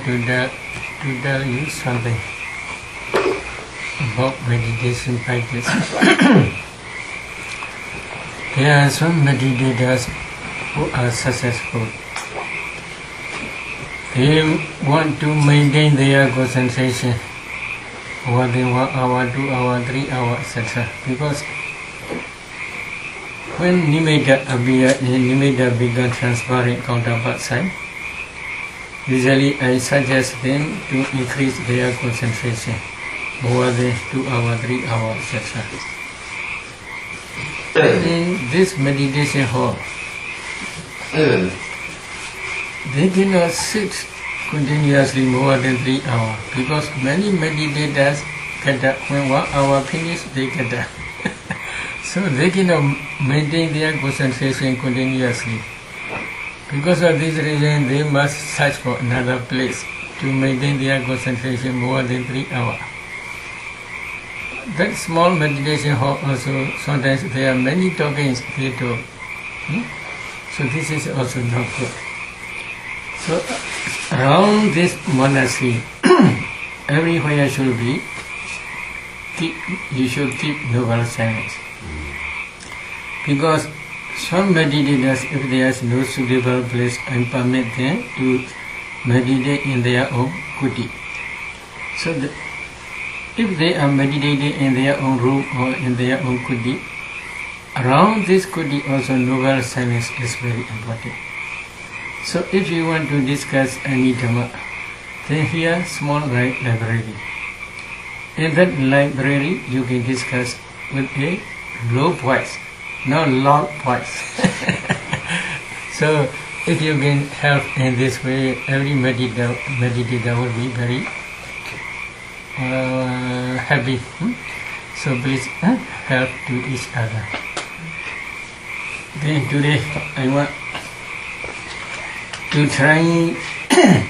to tell you something about meditation practice. There are some meditators who are successful. They want to maintain their concentration more than 1 hour, 2 hours, 3 hours, etc. Because when nimitta appears, nimitta becomes transparent counterpart side. Usually I suggest them to increase their concentration more than 2 hours, 3 hours, etc. In this meditation hall, they cannot sit continuously more than 3 hours because many meditators get up when 1 hour finish, they get up. So they cannot maintain their concentration continuously. Because of this reason, they must search for another place to maintain their concentration more than 3 hours. That small meditation hall also, sometimes there are many talkings they talk. So this is also not good. So around this monastery, everywhere should be, you should keep noble silence. Because some meditators, if there is no suitable place, I permit them to meditate in their own kuti. So if they are meditating in their own room or in their own kuti, around this kuti also noble silence is very important. So if you want to discuss any dhamma, then here small library. In that library you can discuss with a low voice, not loud voice. So if you can help in this way, every meditator will be very happy. So please help to each other. Then today I want to try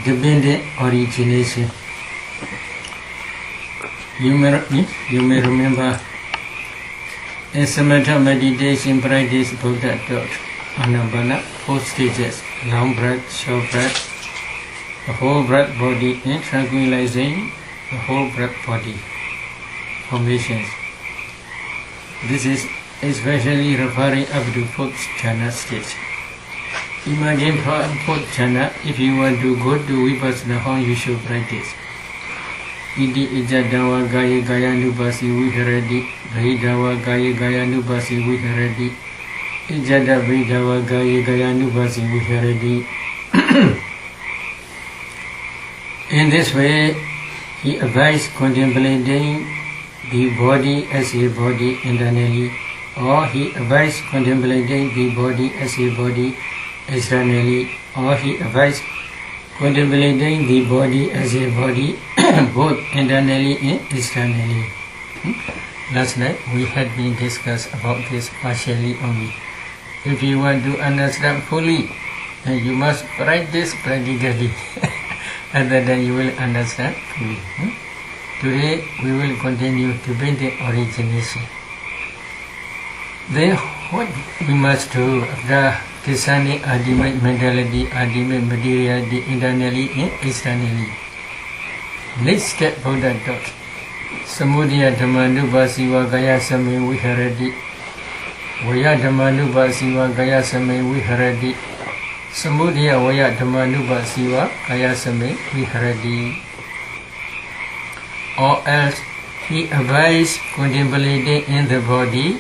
dependent origination. You may remember in samatha meditation practice, Buddha taught anabana 4 stages: long breath, short breath, the whole breath body, and tranquilizing the whole breath body formations. This is especially referring up to 4th jhana stage. Imagine for 4th jhana, if you want to go to vipassana, how you should practice. Iti ijadawa gaya gaya nubasi viharadi, bhidawa gaya gaya nubasi viharadi, ijada bhidawa gaya gaya nubasi viharadi. In this way, he advised contemplating the body as a body internally, or he advised contemplating the body as a body externally, or he advised contemplating the body as a body both internally and externally. Last night we had been discussed about this partially only. If you want to understand fully, then you must practice practically. And then you will understand fully. Today we will continue to build the origination. Then what we must do after discerning ultimate mentality, ultimate materiality internally and externally. Next step Buddha taught. Samudaya dhammanubhasiva gaya same viharati. Vaya dhammanubhasiva gaya same viharati. Samudaya vaya dhammanubhasiva gaya same viharati. Or else he advised contemplating in the body.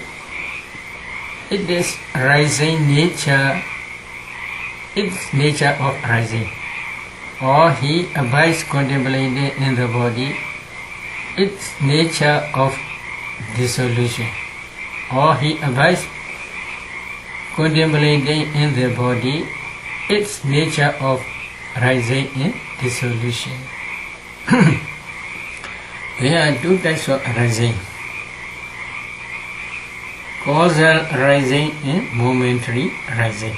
It is rising nature, its nature of rising. Or he advised contemplating in the body, its nature of dissolution. Or he advised contemplating in the body, its nature of rising and dissolution. There are 2 types of rising: causal rising and momentary rising.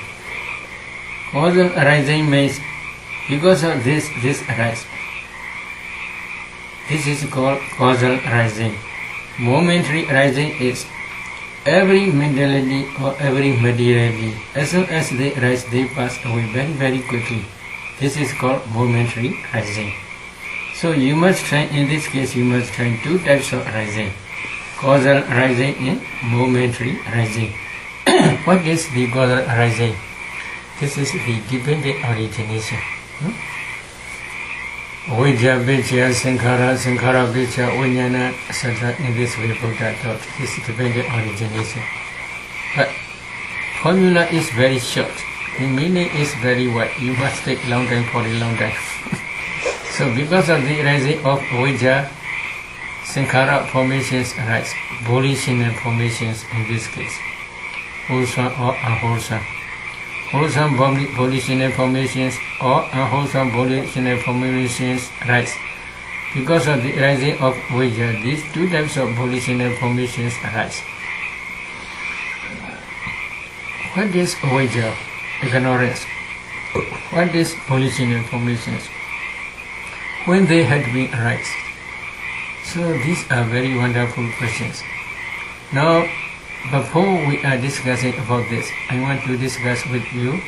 Causal rising means because of this arises. This is called causal rising. Momentary rising is every mentality or every materiality. As soon as they arise, they pass away very, very quickly. This is called momentary rising. So you must try, in this case, you must try two types of rising. Causal rising and momentary rising. What is the causal rising? This is the dependent origination. Vijja, Vijja, Sankhara, Sankhara, Vijja, Vijnana, etc. In this way, Buddha taught. This is dependent origination. But formula is very short. The meaning is very wide. You must take long time for a long time. So because of the rising of Vijja, Sankhara formations arise. Volitional formations in this case. Wholesome or unwholesome. Wholesome volitional formations or unwholesome volitional formations rise. Because of the rising of Vijja, these two types of volitional formations arise. What is Vijja? Ignorance. What is volitional formations? When they had been arise. So these are very wonderful questions. Now, before we are discussing about this, I want to discuss with you,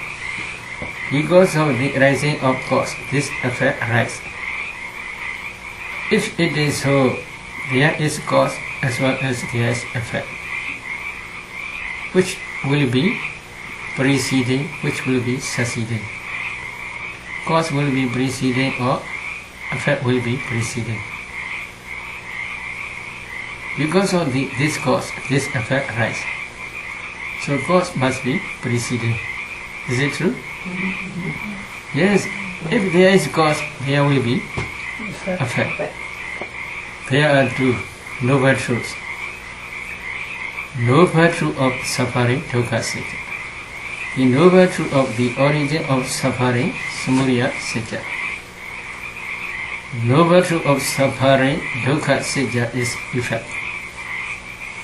because of the rising of cause, this effect arises. If it is so, there is cause as well as there is effect, which will be preceding, which will be succeeding. Cause will be preceding or effect will be preceding. Because of this cause, this effect arises. So cause must be preceding. Is it true? Yes. If there is cause, there will be effect. There are two noble truths. Noble truth of suffering, dukkha sitya. The noble truth of the origin of suffering, samudaya sitya. Noble truth of suffering, dukkha sitya is effect.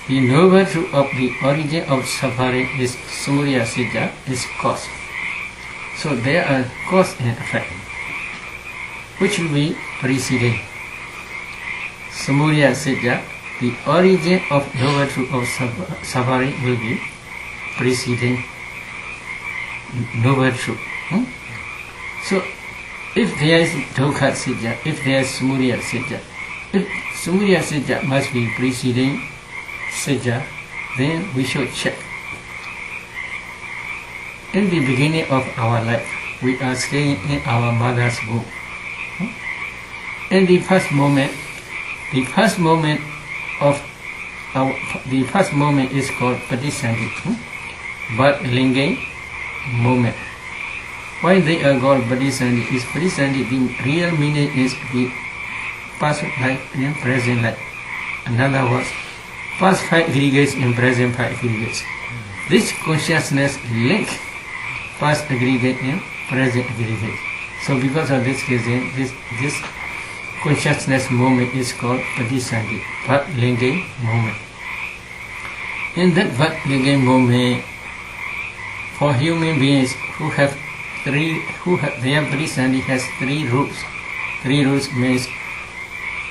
The noble truth of the origin of suffering is samudaya sitya, is cause. So there are cause and effect, which will be preceding. Samudaya sitya, the origin of noble truth of suffering will be preceding noble truth. So if there is dukkha sitya, if there is samudaya sitya, if samudaya sitya must be preceding sitya, then we should check. In the beginning of our life, we are staying in our mother's womb. In the first moment is called patisandhi, but lingam moment. Why they are called patisandhi? Is patisandhi, the real meaning is the past life and present life. In other words, past 5 aggregates and present 5 aggregates. This consciousness link past aggregate and present aggregate. So because of this reason, this consciousness moment is called patisandhi, but lingam moment. In that but lingam moment, for human beings who have their patisandhi has 3 rules. 3 rules means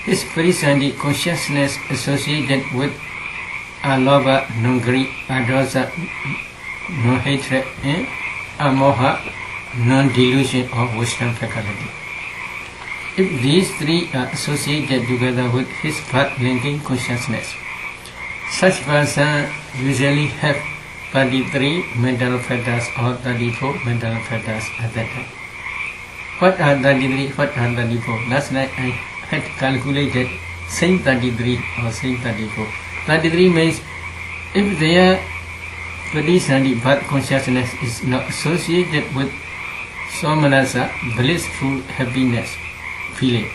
this patisandhi consciousness associated with alobha, non-greed, adosa, non-hatred, and amoha, non-delusion or wisdom faculty. If these 3 are associated together with his path linking consciousness, such person usually have 33 mental factors or 34 mental factors at that time. What are 33? What are 34? Last night I had calculated same 33 or same 34. 33 means if their patisandhi path consciousness is not associated with somanasa, blissful happiness feeling,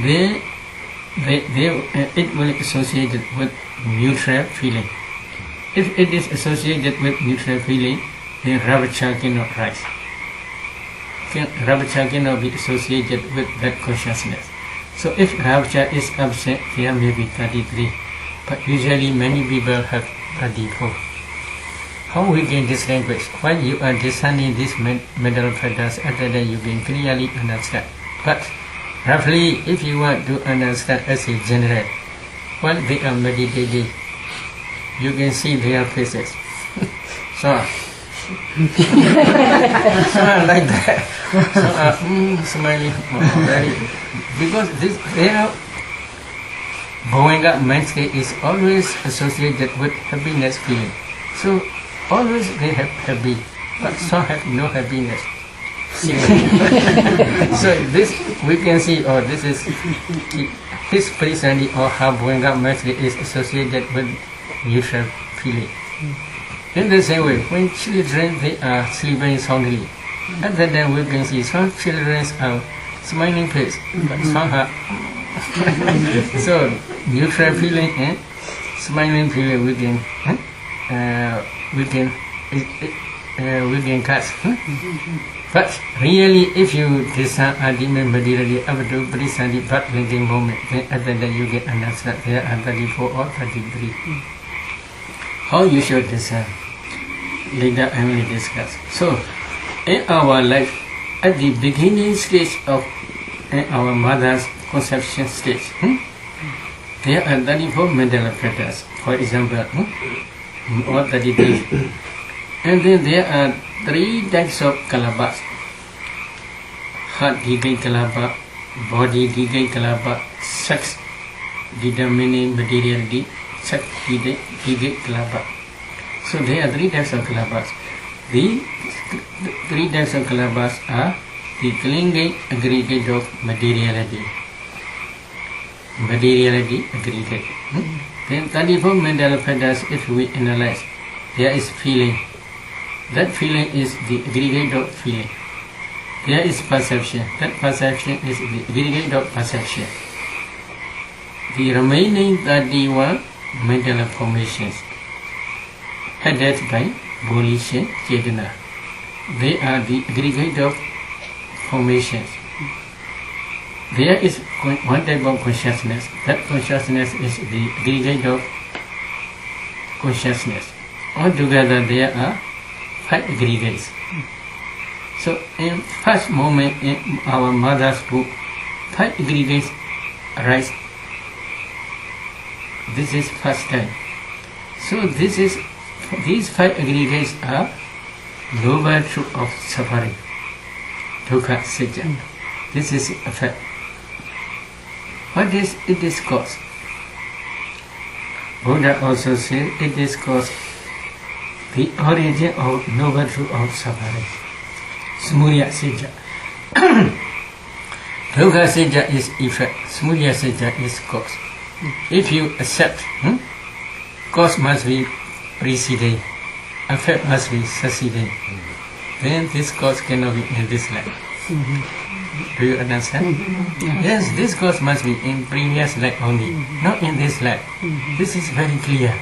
then it will be associated with neutral feeling. If it is associated with neutral feeling, then rapture cannot rise. Rapture cannot be associated with that consciousness. So if rapture is absent, there may be 33, but usually many people have 34. How we can distinguish? When you are discerning these mental factors, at that time you can clearly understand. But roughly, if you want to understand as a general, when they are meditating, you can see their faces. So like that. Smiling, very, because this their Bhovenga mind state is always associated with happiness feeling. So always they have happy, but some have no happiness. So this we can see, or this is his personality or how Bhovenga mind state is associated with neutral feeling. In the same way, when children they are sleeping soundly, at that time we can see some children are smiling face, but some have so neutral feeling and smiling feeling we can catch. But really, if you discern ultimate materially up to present but linking moment, then at that time you get understand there are 34 or 33. How you should discern? Later I will discuss. So, in our life, at the beginning stage of our mother's conception stage, there are 34 mental factors, for example, or 33. And then there are 3 types of kalabas: heart decay kalaba, body decay kalaba, sex determining materiality, sex decay kalaba. So there are 3 types of kalabas. The 3 types of kalabas are the clinging aggregate of materiality. Materiality aggregate. Then 34 mental factors, if we analyze, there is feeling. That feeling is the aggregate of feeling. There is perception. That perception is the aggregate of perception. The remaining 31 mental formations headed by volition, chetana. They are the aggregate of formations. There is one type of consciousness. That consciousnness is the aggregate of consciousness. Altogether there are 5 aggregates. So in first moment in our mother's womb, 5 aggregates arise. This is first time. So these 5 aggregates are lower truth of suffering, dukkha sajja. This is a fact. What is it is cause? Buddha also said it is cause the origin of noble truth of suffering. Samudaya sajja. Dukkha sajja is effect. Samudaya sajja is cause. If you accept, cause must be preceding, effect must be succeeding, then this cause cannot be in this life. Do you understand? Yes, this cause must be in previous life only, not in this life. This is very clear.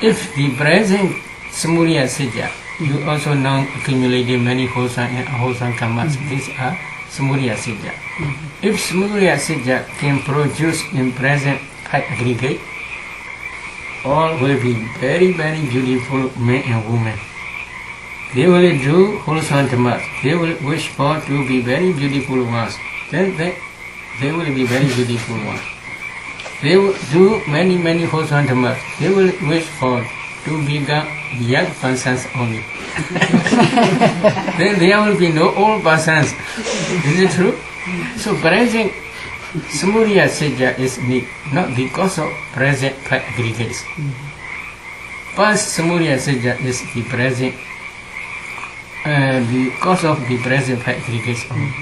If the present Samudaya sajja, you also now accumulated many wholesome and unwholesome karmas. These are Samudaya sajja. If Samudaya sajja can produce in present 5 aggregate, all will be very, very beautiful men and women. They will do wholesome dhammas. They will wish for to be very beautiful ones. Then they will be very beautiful ones. They will do many, many wholesome dhammas. They will wish for to become young persons only. Then there will be no old persons. Is it true? So present Samudaya sajja is not the cause of present 5 aggregates. First Samudaya sajja is the present, the cause of the present 5 aggregates only.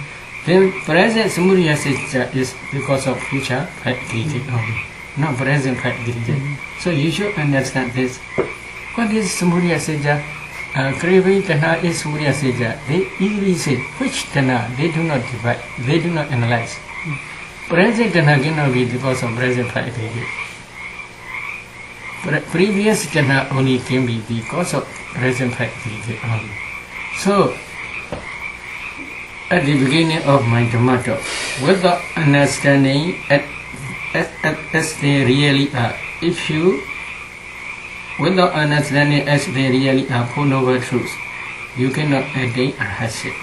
Then present Samudaya sajja is the cause of future 5 aggregates only, not present 5 aggregates. So you should understand this. What is Samudaya sajja? Craving tanha is Samudaya sajja. They easily say which tanha. They do not divide. They do not analyze. Present tanha cannot be the cause of present 5 aggregates. Previous tanha only can be the cause of present 5 aggregates only. So, at the beginning of my Dhamma talk, without understanding as they really are, if you, without understanding as they really are Four Noble Truths, you cannot attain arhatship.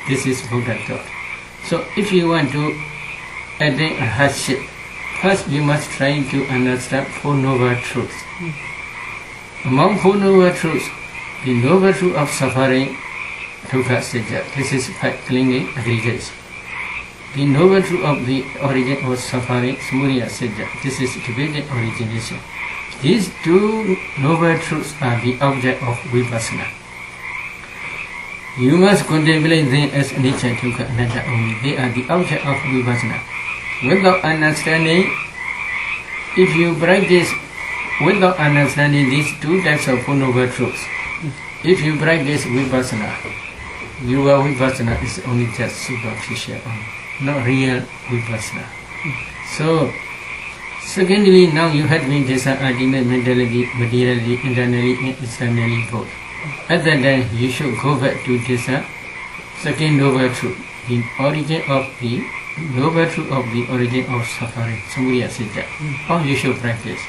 This is Buddha thought. So, if you want to attain arhatship, first you must try to understand Four Noble Truths. Among Four Noble Truths, The noble truth of suffering, dukkha sajja. This is five clinging aggregates. The noble truth of the origin of suffering, samudaya sajja. This is dependent origination. These two noble truths are the object of vipassana. You must contemplate them as nature, dukkha, anatta only. They are the object of vipassana. Without understanding, if you practice without understanding these two types of noble truths, if you practice vipassana, your vipassana is only just superficial, not real vipassana. So, secondly, now you have been discerned ultimate mentality, materially, internally, and externally both. At that time, you should go back to discern second noble truth, the origin of the noble truth of the origin of suffering, samudaya sajja. How you should practice.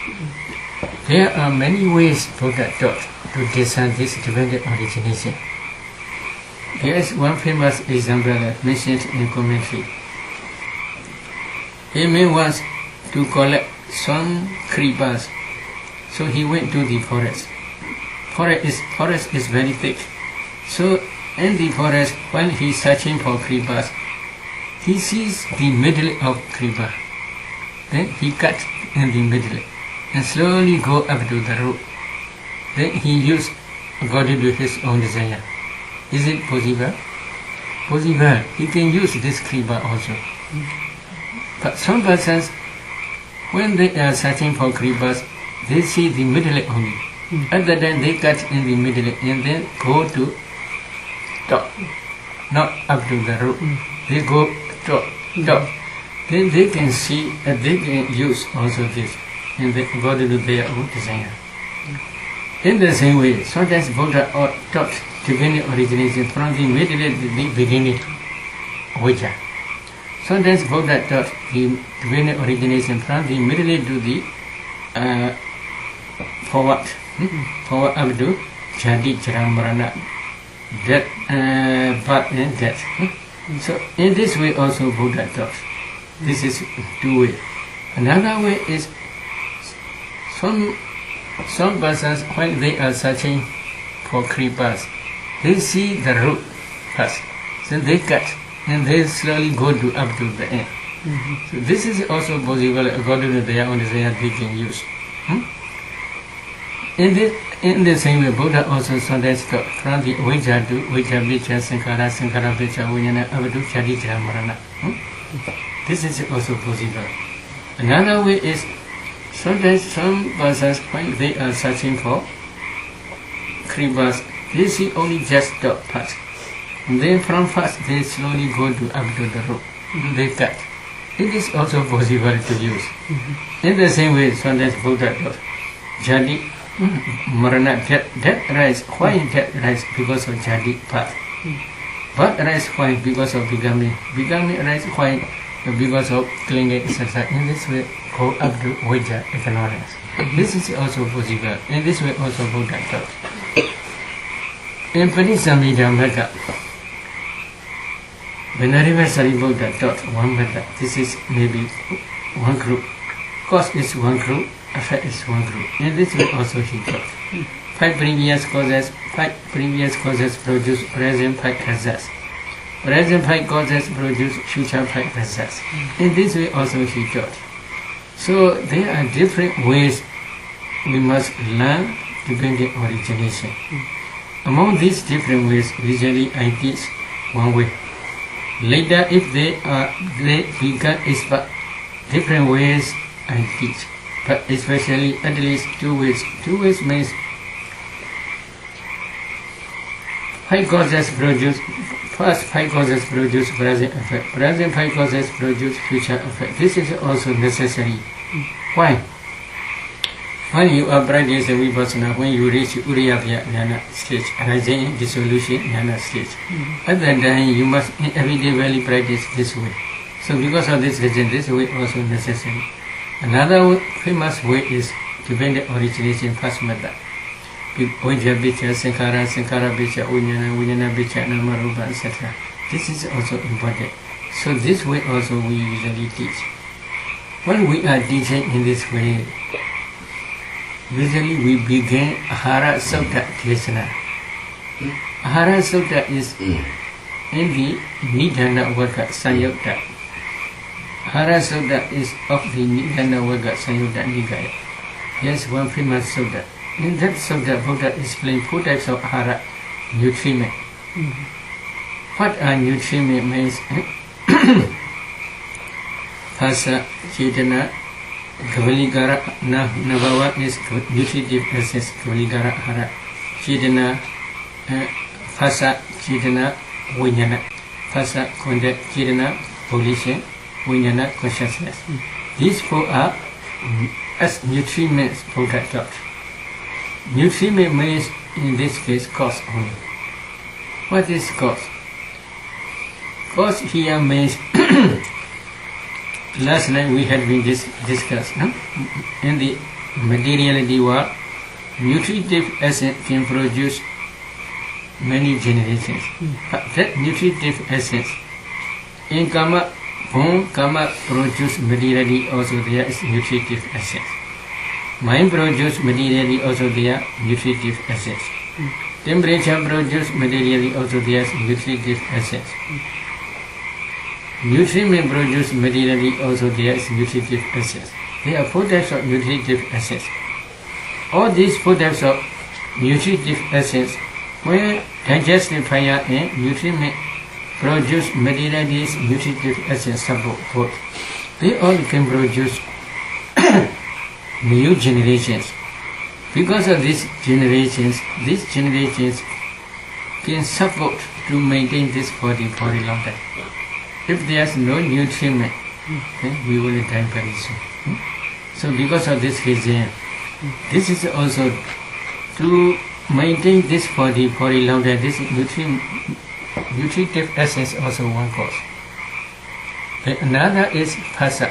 There are many ways Buddha taught to discern this dependent origination. There is one famous example mentioned in commentary. A man wants to collect some creepers, so he went to the forest. Forest is very thick. So in the forest, while he is searching for creepers, he sees the middle of creeper. Then he cuts in the middle and slowly go up to the root. Then he used according to his own desire. Is it possible? Possible. He can use this creeper also. But some persons, when they are searching for creepers, they see the middle only. At that time they cut in the middle and then go to top, not up to the root. They go top. Then they can see that they can use also this, and they according to their own desire. In the same way, sometimes Buddha taught dependent origination from the middle to the beginning, Vajja. Sometimes Buddha taught the dependent origination from the middle to the forward up to Jati, Jara, Marana, death, birth and death. So in this way also Buddha taught. This is two ways. Another way is some persons when they are searching for creepers, they see the root first, then they cut and they slowly go to up to the end. So this is also possible according to their own desire they can use. In the same way, Buddha also sometimes taught from the Vajja to Vajja Vicca, Sankhara, Sankhara Vicca, Vijnana, up to Jati, Jara, Marana. This is also possible. Another way is sometimes some persons when they are searching for creepers, they see only just top part. And then from first they slowly go to up to the root. They cut. It is also possible to use. In the same way, sometimes Buddha taught Jati, Marana, death rise. Why death rise? Because of Jati path. Birth rise why? Because of becoming. Becoming rise why? Because of clinging, etc. In this way, go up to Vajja, ignorance. This is also possible. In this way also Buddha taught. In Patisambhida method, Venerable Sariputta taught one method. This is maybe one group. Cause is one group, effect is one group. In this way also he taught. Five previous causes produce present five results. Present five causes produce future five results. In this way also he taught. So there are different ways we must learn dependent origination. Among these different ways, usually I teach one way. Later, if they become expert, different ways I teach. But especially at least two ways. Two ways means five causes produce. First, five causes produce present effect. Present five causes produce future effect. This is also necessary. Why? When you are practicing vipassana, when you reach Uriyabhya Jnana stage, arising dissolution Jnana stage, at that time you must inevitably practice this way. So because of this reason, this way also necessary. Another famous way is dependent origination, first method. Vajja Vicca, Sankhara, Sankhara Vicca, Vijnana, Vijnana Vicca, Nama Rupa, etc. This is also important. So this way also we usually teach. When we are teaching in this way, usually we begin Ahara Sabda Desana. Ahara Sutta is in the Nidana Vaka Sanyutta. Ahara Sutta is of the Nidana Vaka Sanyutta Nikaya. Yes, one famous Sutta. In that Sutta, Buddha explained 4 types of Ahara nutriment. What are nutriment means? Phasa, Chetana, Kavaligara, Navawa is nutritive essence, Kavaligara Ahara. Chetana, Phasa, Chetana, Vijnana. Phasa, contact, Chetana, volition, Vijnana, consciousness. These 4 are as nutriments, Buddha taught. Nutriment means, in this case, cause only. What is cause? Cause here means, last night we had been discussed, no? In the materiality world, nutritive essence can produce many generations. But that nutritive essence, in karma, born karma produce materiality, also there is nutritive essence. Mind produce materiality, also there nutritive essence. Temperature produce materiality, also there is nutritive essence. Nutriment produce materiality, also there is nutritive essence. There are 4 types of nutritive essence. All these 4 types of nutritive essence, when digested fire and nutriment produce materiality's nutritive essence support both. They all can produce new generations. Because of these generations can support to maintain this body for a long time. If there is no nutriment, then we will die very soon. So because of this reason, this is also to maintain this body for a long time. This nutritive essence also one cause. Another is phasa.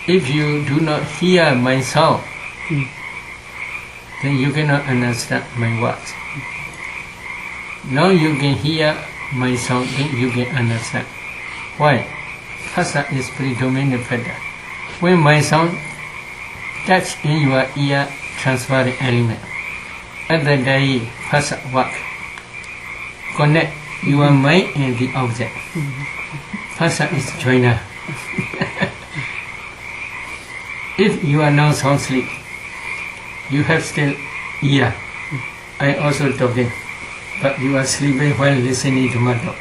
If you do not hear my sound, then you cannot understand my words. Now you can hear my sound, then you can understand. Why? Phasa is predominant factor. When my sound touch in your ear, transferring element, at the day phasa work, connect your mind and the object. Phasa is joiner. If you are now sound asleep, you have still ear. I also talking, but you are sleeping while listening to my talk.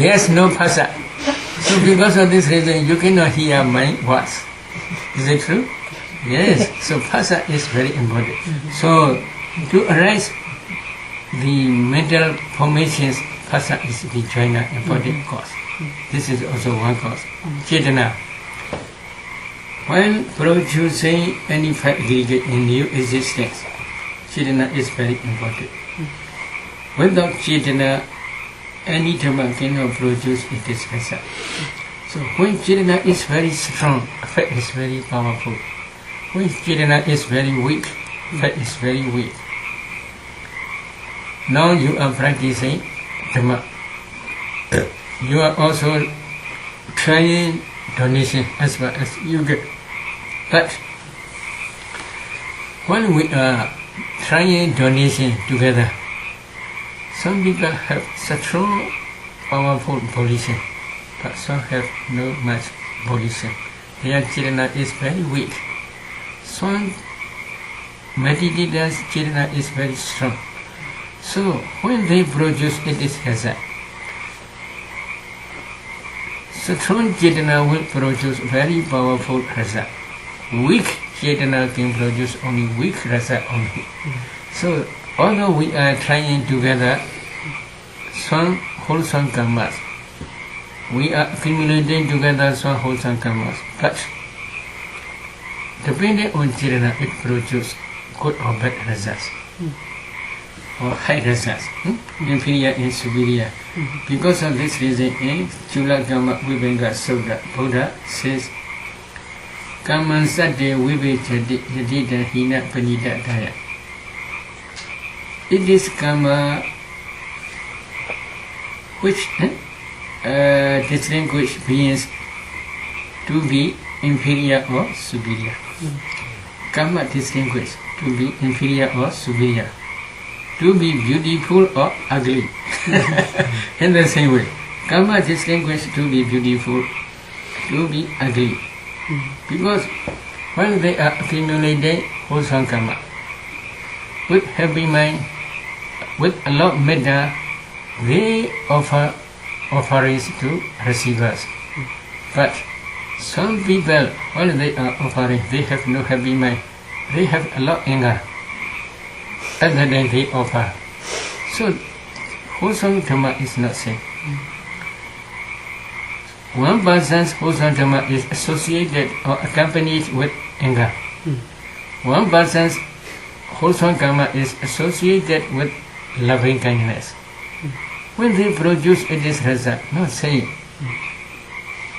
Yes, no phasa. So because of this reason, you cannot hear my words. Is it true? Yes. So phasa is very important. So to arise the mental formations, phasa is the joiner important cause. This is also one cause. Chetana. While producing any fact aggregate in new existence, Chetana is very important. Without Chetana, any Dhamma cannot produce it is phasa. So when Chetana is very strong, fact is very powerful. When Chetana is very weak, fact is very weak. Now you are practicing Dhamma. You are also trying donation as far as you get. But when we are trying donation together, some people have such strong, powerful volition, but some have no much volition. Their Chetana is very weak. Some meditators' Chetana is very strong. So when they produce it is hazard. Strong Chetana will produce very powerful rasa. Weak Chetana can produce only weak rasa only. So although we are trying together some wholesome karmas, we are accumulating together some wholesome karmas, but depending on Chetana, it produces good or bad rasas. Or high rasas, inferior and superior. Because of this reason, in Chula Kama Vibhenga Sutta, Buddha says, Kaman Sade Vibhechati Yadita Hina Panita Daya. It is karma which distinguish beings to be inferior or superior. Karma distinguish. to be inferior or superior, to be beautiful or ugly. In the same way, karma distinguishes to be beautiful, to be ugly. Because when they are accumulating wholesome karma, with happy mind, with a lot of metta, they offer offerings to receivers. But some people, when they are offering, they have no happy mind. They have a lot of anger. At the time they offer. So, wholesome dhamma is not safe. One person's wholesome dhamma is associated or accompanied with anger. One person's wholesome karma is associated with loving kindness. When they produce, it is result, not saying.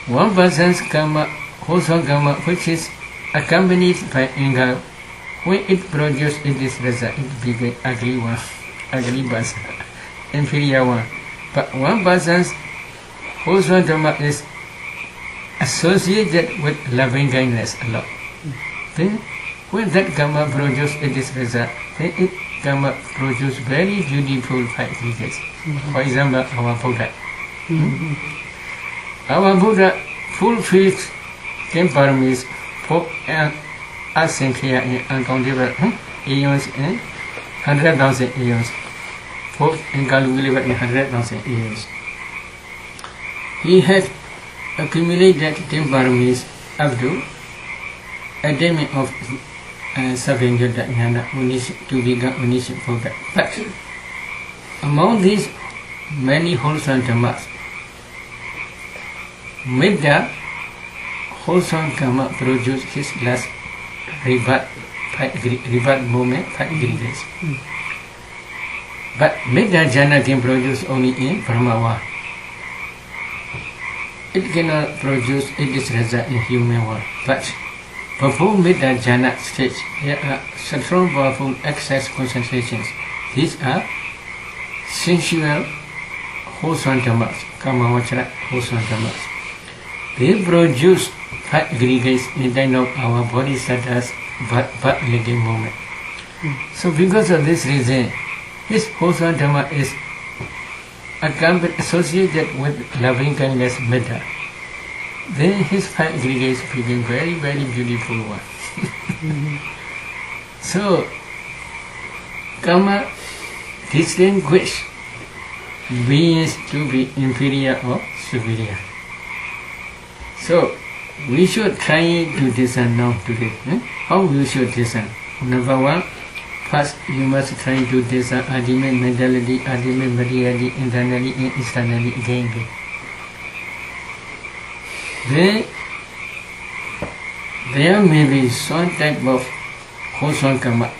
One person's karma, wholesome karma, which is accompanied by anger, when it produces, it is result, it becomes ugly one, ugly person, inferior one. But one person's wholesome karma is associated with loving kindness a lot. Then, when that karma produces, it is result, then it karma produce very beautiful five figures. For example, our Buddha. Our Buddha fulfills 10 paramis for us and clear and uncountable aeons and 100,000 aeons. For incalculable in 100,000 aeons. He had accumulated 10 paramis up to attainment of Savyajyota Jnana to become omniscient Buddha. But among these many wholesome dhammas, Metta wholesome karma produces his last rebirth moment, 5 degrees. But Metta jhana can produce only in Brahma. It cannot produce its result in human world. But before Metta jhana stage, there are strong, powerful excess concentrations. These are sensual wholesome dhammas, kamavachara wholesome dhammas. They produce 5 aggregates in time of our bodhisattva's birth-making moment. So because of this reason, his wholesome dhamma is associated with loving kindness metta. Then his 5 aggregates became very, very beautiful one. So, karma distinguish beings to be inferior or superior. So, we should try to discern now today. How we should discern? Number one, first you must try to discern ultimate mentality, ultimate materiality, internally and externally again. Then, there may be some type of wholesome karma.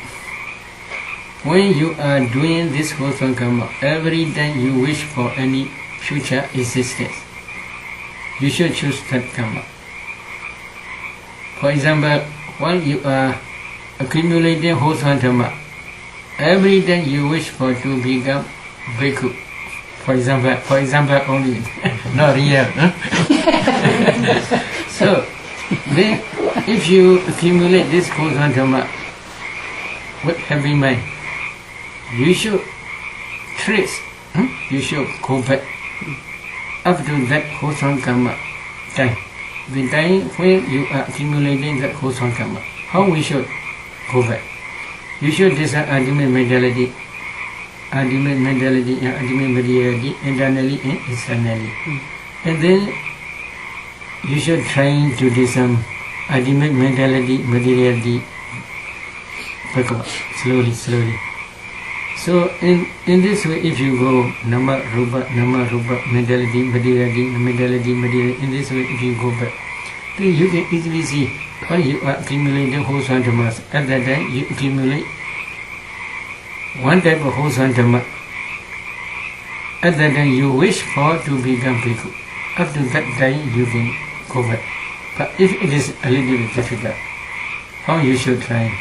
When you are doing this wholesome karma, every time you wish for any future existence, you should choose that karma. For example, when you are accumulating wholesome dhamma, every time you wish for to become bhikkhu. For example only, not real. So, then if you accumulate this wholesome dhamma with happy mind, you should trace, you should go back up to that wholesome karma time. The time when you are accumulating that wholesome karma, how we should go back? You should discern ultimate mentality and ultimate materiality, internally and externally. And then you should try to discern ultimate mentality, materiality, slowly. So in this way, if you go nama rupa, mentality, materiality, in this way, if you go back, then you can easily see when you are accumulating wholesome dhammas. At that time, you accumulate one type of wholesome dhamma. At that time, you wish for to become bhikkhu. Up to that time, you can go back. But if it is a little bit difficult, how you should try?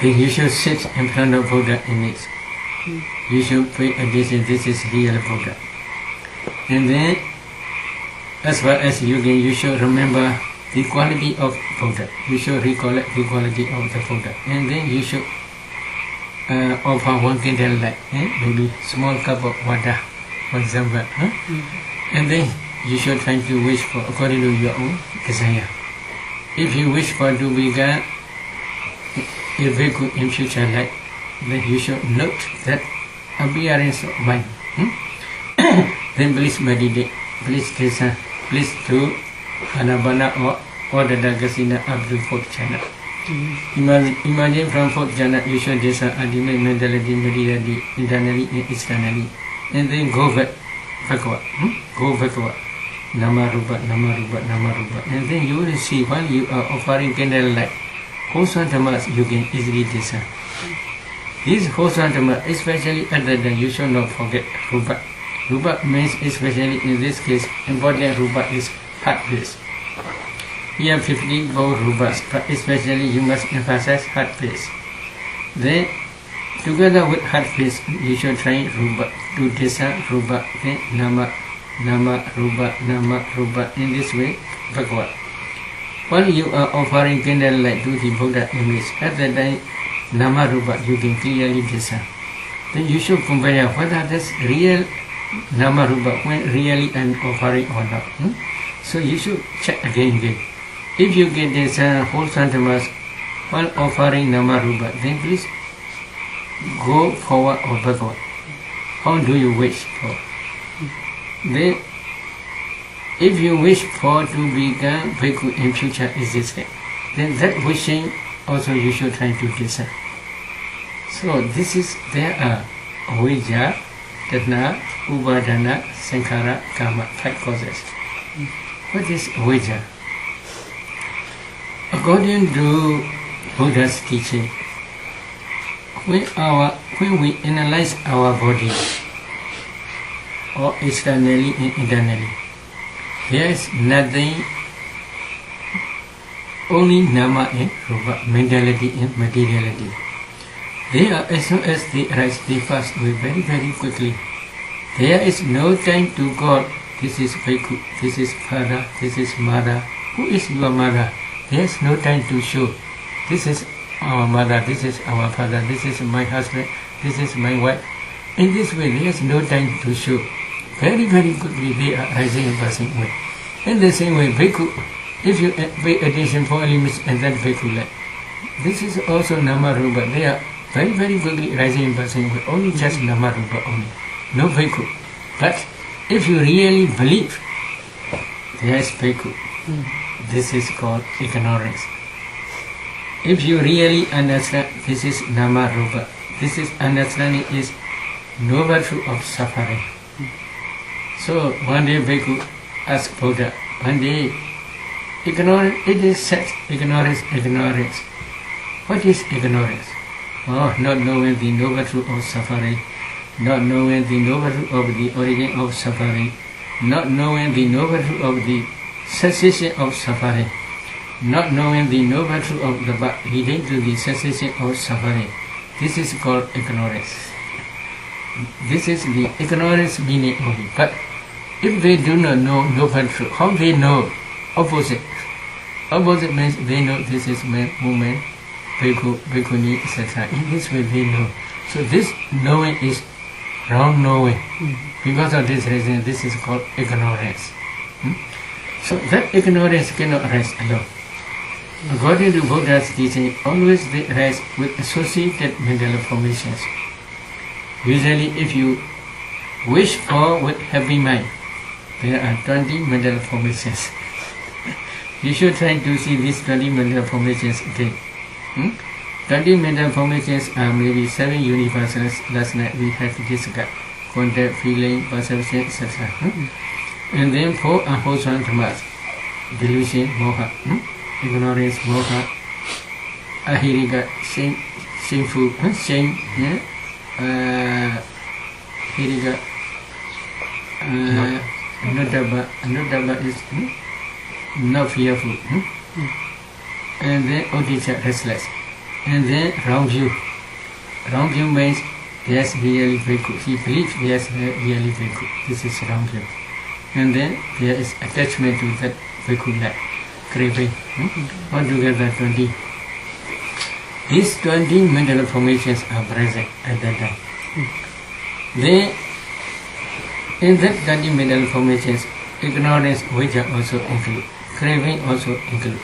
Then you should sit in front of Buddha image. You should pay attention, this is real Buddha. And then, as far as you can, you should remember the quality of Buddha. You should recollect the quality of the Buddha. And then you should offer one candlelight, maybe small cup of water, for example. And then you should try to wish for according to your own desire. If you wish for to become a bhikkhu in future life, then you should note that appearance of mind. Then please meditate, please listen, please do anabana or the dagasina up to fourth channel. Imagine from fourth channel you should desire ultimate mentality, materiality, internally and externally. And then go backward. Go backward. Namarupa, Namarupa, Namarupa. And then you will see while you are offering candlelight, wholesome dhammas you can easily discern. These wholesome dhammas, especially at the time, you should not forget rupa. Rupa means, especially in this case, important rupa is heart base. Here 54 rupas, but especially you must emphasize heart base. Then, together with heart base, you should try rupa to discern rupa, then nama, nama, rupa, nama, rupa. In this way, backward. While you are offering candlelight to the Buddha image, at the time, nama, rupa, you can clearly discern. Then you should compare whether that's real nama, rupa, when really I'm offering or not. So you should check again. If you get this wholesome dhammas while offering nama, rupa, then please go forward or backward. How do you wish for? Then, if you wish for to become bhikkhu in future existence, then that wishing also you should try to discern. So this is, there are avijja, tanha, upadana, sankhara, karma, 5 causes. What is avijja? According to Buddha's teaching, when we analyze our body, or externally and internally, there is nothing, only nama and rupa, mentality and materiality. They are, as soon as they arise, they pass away very, very quickly. There is no time to call, this is bhikkhu, this is father, this is mother. Who is your mother? There is no time to show, this is our mother, this is our father, this is my husband, this is my wife. In this way, there is no time to show. Very, very quickly they are rising and passing away. In the same way, bhikkhu, if you pay attention for elements and that bhikkhu life, this is also nama rupa. They are very, very quickly rising and passing away. Only just nama rupa only. No bhikkhu. But if you really believe there is bhikkhu, this is called ignorance. If you really understand this is nama rupa, this is understanding is noble truth of suffering. So one day bhikkhu asked Buddha, one day, ignorance, it is said, ignorance, ignorance. What is ignorance? Oh, not knowing the noble truth of suffering, not knowing the noble truth of the origin of suffering, not knowing the noble truth of the cessation of suffering, not knowing the noble truth of the path leading to the cessation of suffering. This is called ignorance. This is the ignorance meaning only. But if they do not know noble truth, how they know opposite? Opposite means they know this is man, woman, bhikkhu, bhikkhuni, etc. In this way they know. So this knowing is wrong knowing. Because of this reason, this is called ignorance. So that ignorance cannot arise alone. According to Buddha's teaching, always they arise with associated mental formations. Usually if you wish for with happy mind, there are 20 mental formations. You should try to see these 20 mental formations again. 20 mental formations are maybe 7 universals. Last night we had discussed contact, feeling, perception, etc. And then 4 unwholesome dhammas: delusion, moha, ignorance, moha, ahirika, shameful, shame, hirika, anudaba is not fearful, and then odisha, restless, and then wrong view. Wrong view means yes, really bhikkhu. He believes yes, really bhikkhu. This is wrong view. And then there is attachment to that bhikkhu life. craving. Altogether 20. These 20 mental formations are present at that time. Then, in that 20 mental formations, ignorance, which are also included, craving also included,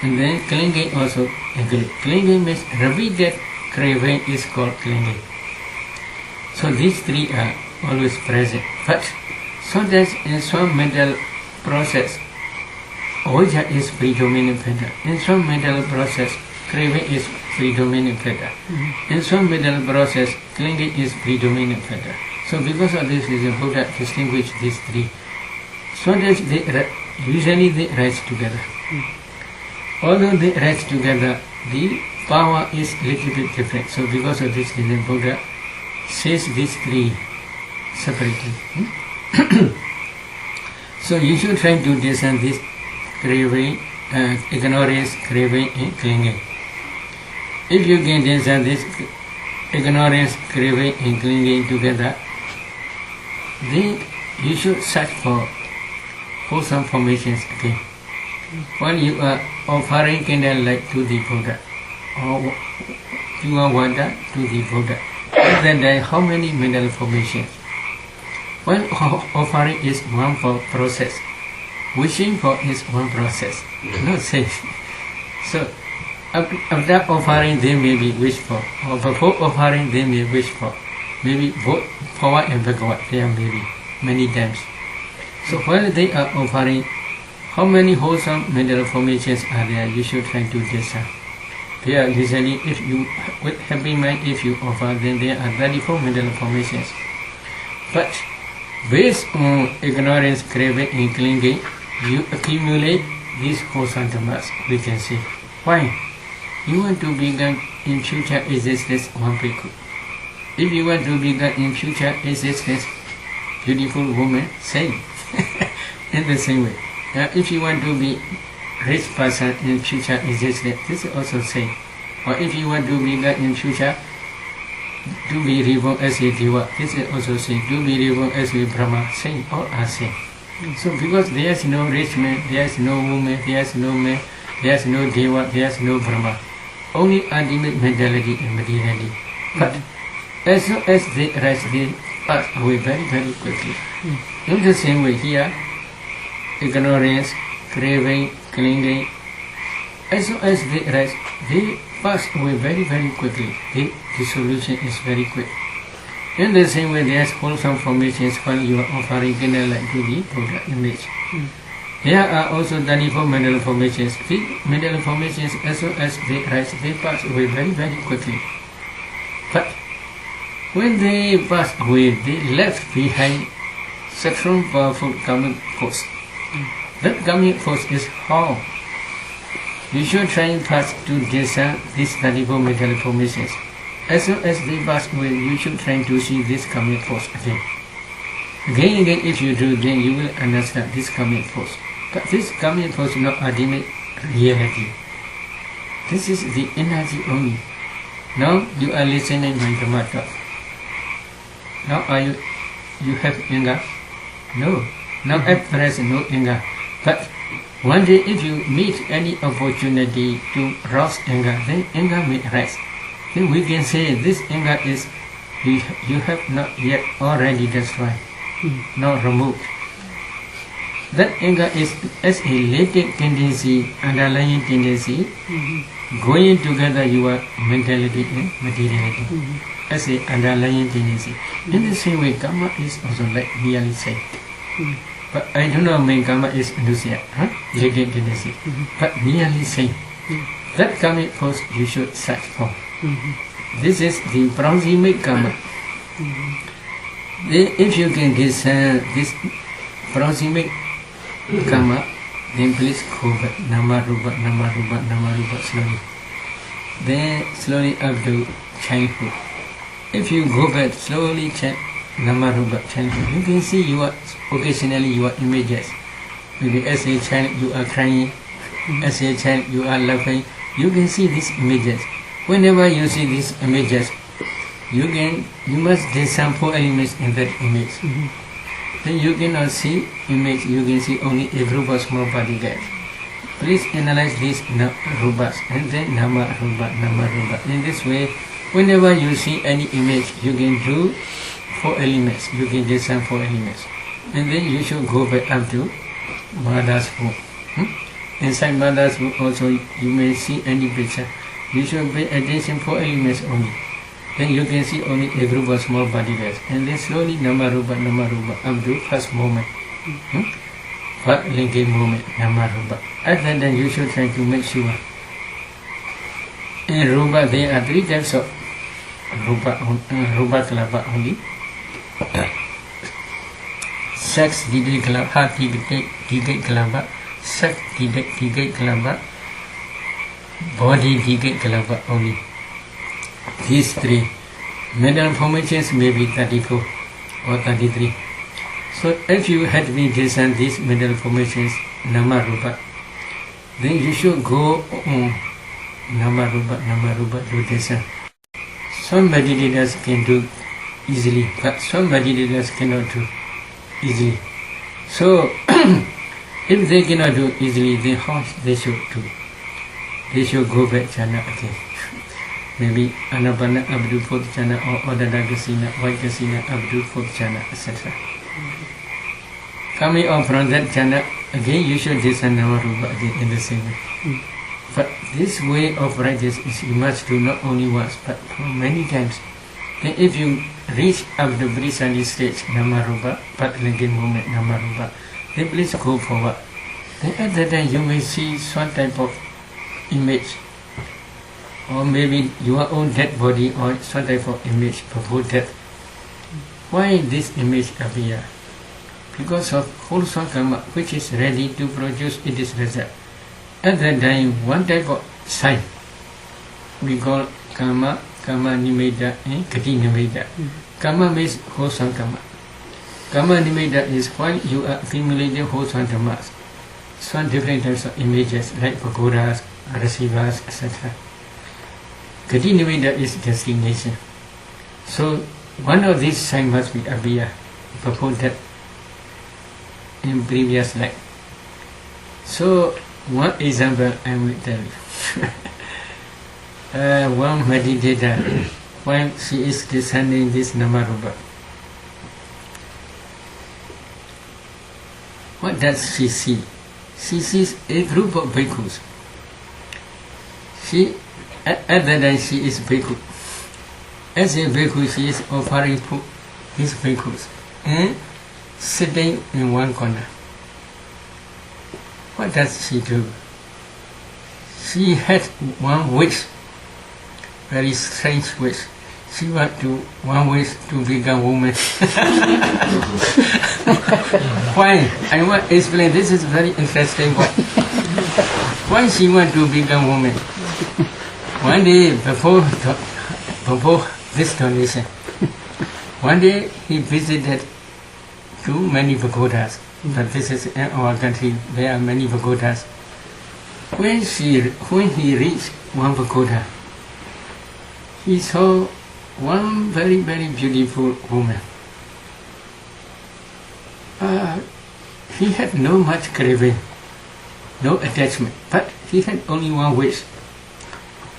and then clinging also included. Clinging means repeated craving is called clinging. So these three are always present. But sometimes in some mental process, which is predominant factor. In some mental process, craving is predominant factor. In some mental process, clinging is predominant factor. So because of this reason, Buddha distinguished these three. Sometimes usually they rise together. Although they rise together, the power is a little bit different. So because of this reason, Buddha says these three separately. So you should try to discern this craving, ignorance, craving, and clinging. If you can discern this ignorance, craving, and clinging together, then you should search for wholesome formations again. While you are offering candlelight to the Buddha, or pure water to the Buddha, then there are how many mental formations? While offering is one process, wishing for is one process. No sense. So after offering they may be wished for, or before offering they may wish for. Maybe both forward and backward there may be many times. So while they are offering, how many wholesome mental formations are there? You should try to discern. There are usually, if you with happy mind, if you offer, then there are 34 mental formations. But based on ignorance, craving, and clinging, you accumulate these wholesome dhammas, we can say. Why? You want to become in future existence one bhikkhu. If you want to become in future existence beautiful woman, same. In the same way. If you want to be rich person in future existence, this is also same. Or if you want to become in future to be reborn as a deva, this is also same. To be reborn as a Brahma, same. All are same. So because there is no rich man, there is no woman, there is no man, there is no deva, there is no Brahma. Only ultimate mentality and materiality. But as soon as they rise, they pass away very, very quickly. In the same way here, ignorance, craving, clinging, as soon as they rise, they pass away very, very quickly. The dissolution is very quick. In the same way, there is wholesome formations while you are offering candlelight to the Buddha image. There are also 34 mental formations. The mental formations, as soon as they rise, they pass away very, very quickly. But when they pass away, they left behind strong, powerful karmic force. That karmic force is how you should try first to discern these 34 mental formations. As soon as they pass away, you should try to see this karmic force again. Again and again, if you do, then you will understand this karmic force. But this karmic force is not ultimate reality. This is the energy only. Now you are listening my Dhamma talk. Now you have anger? No. Now at present no anger. But one day if you meet any opportunity to rouse anger, then anger may rise. Then we can say this anger is you have not yet already destroyed, not removed. That anger is as a latent tendency, underlying tendency, going together your mentality and materiality as a underlying tendency. In the same way, karma is also like merely said. But I do not mean karma is enthusiasm, latent tendency, but merely saying. That karmic force you should search for. This is the proximate karma. If you can discern this proximate karma, then please go back nama rupa slowly. Then slowly up to childhood. If you go back slowly nama rupa childhood, you can see occasionally your images. Maybe as a child you are crying, as a child you are laughing. You can see these images. Whenever you see these images, you must discern 4 elements in that image. Then you cannot see image, you can see only a group of small particles. Please analyze these rubas and then nama ruba. In this way, whenever you see any image, you can do 4 elements. You can design 4 elements. And then you should go back up to mother's womb. Inside mother's womb also you may see any picture. You should pay attention 4 elements only. Then you can see only a group of small particles. And then slowly nama ruba up to first moment. First linking moment, nama ruba. At that time you should try to make sure. In ruba there are 3 types of ruba kalapa only. Sex digate kalapa, heart digate kalapa, sex digate kalapa, body digate kalapa only. These 3 mental formations may be 34 or 33. So if you had been designed these mental formations nama rupa, then you should go on nama rupa to design. Some meditators can do easily, but some meditators cannot do easily. So if they cannot do easily, then how they should do? They should go back jhana again. Maybe anapana abdu 4th jhana or odada kasina, white kasina abdu 4th jhana, etc. Coming on from that jhana, again you should design navarupa again in the same way. But this way of practice is you must do not only once but many times. Then if you reach up the Brisani stage, namarupa, but linking moment namarupa, then please go forward. Then at that time you may see some type of image, or maybe your own dead body or some type of image before death. Why this image appear? Because of wholesome karma which is ready to produce its result. At that time, one type of sign we call karma nimeda and gati nimeda. Karma means wholesome karma. Karma nimeda is while you are accumulating wholesome dhammas, some different types of images like pagodas, rasivas, etc. Gati nimeda is destination. So one of these signs must be appear before death in previous life. So one example I will tell you. One meditator, while she is descending this namarupa, what does she see? She sees a group of bhikkhus. At that time she is bhikkhu. As a bhikkhu, she is offering food these bhikkhus and sitting in one corner. What does she do? She had one wish, very strange wish. She one wish to become woman. Why? I want to explain. This is very interesting. Why she want to become woman? One day before this donation, one day he visited too many pagodas. But this is in our country, there are many pagodas. When he reached one pagoda, he saw one very, very beautiful woman. He had no much craving, no attachment, but he had only one wish,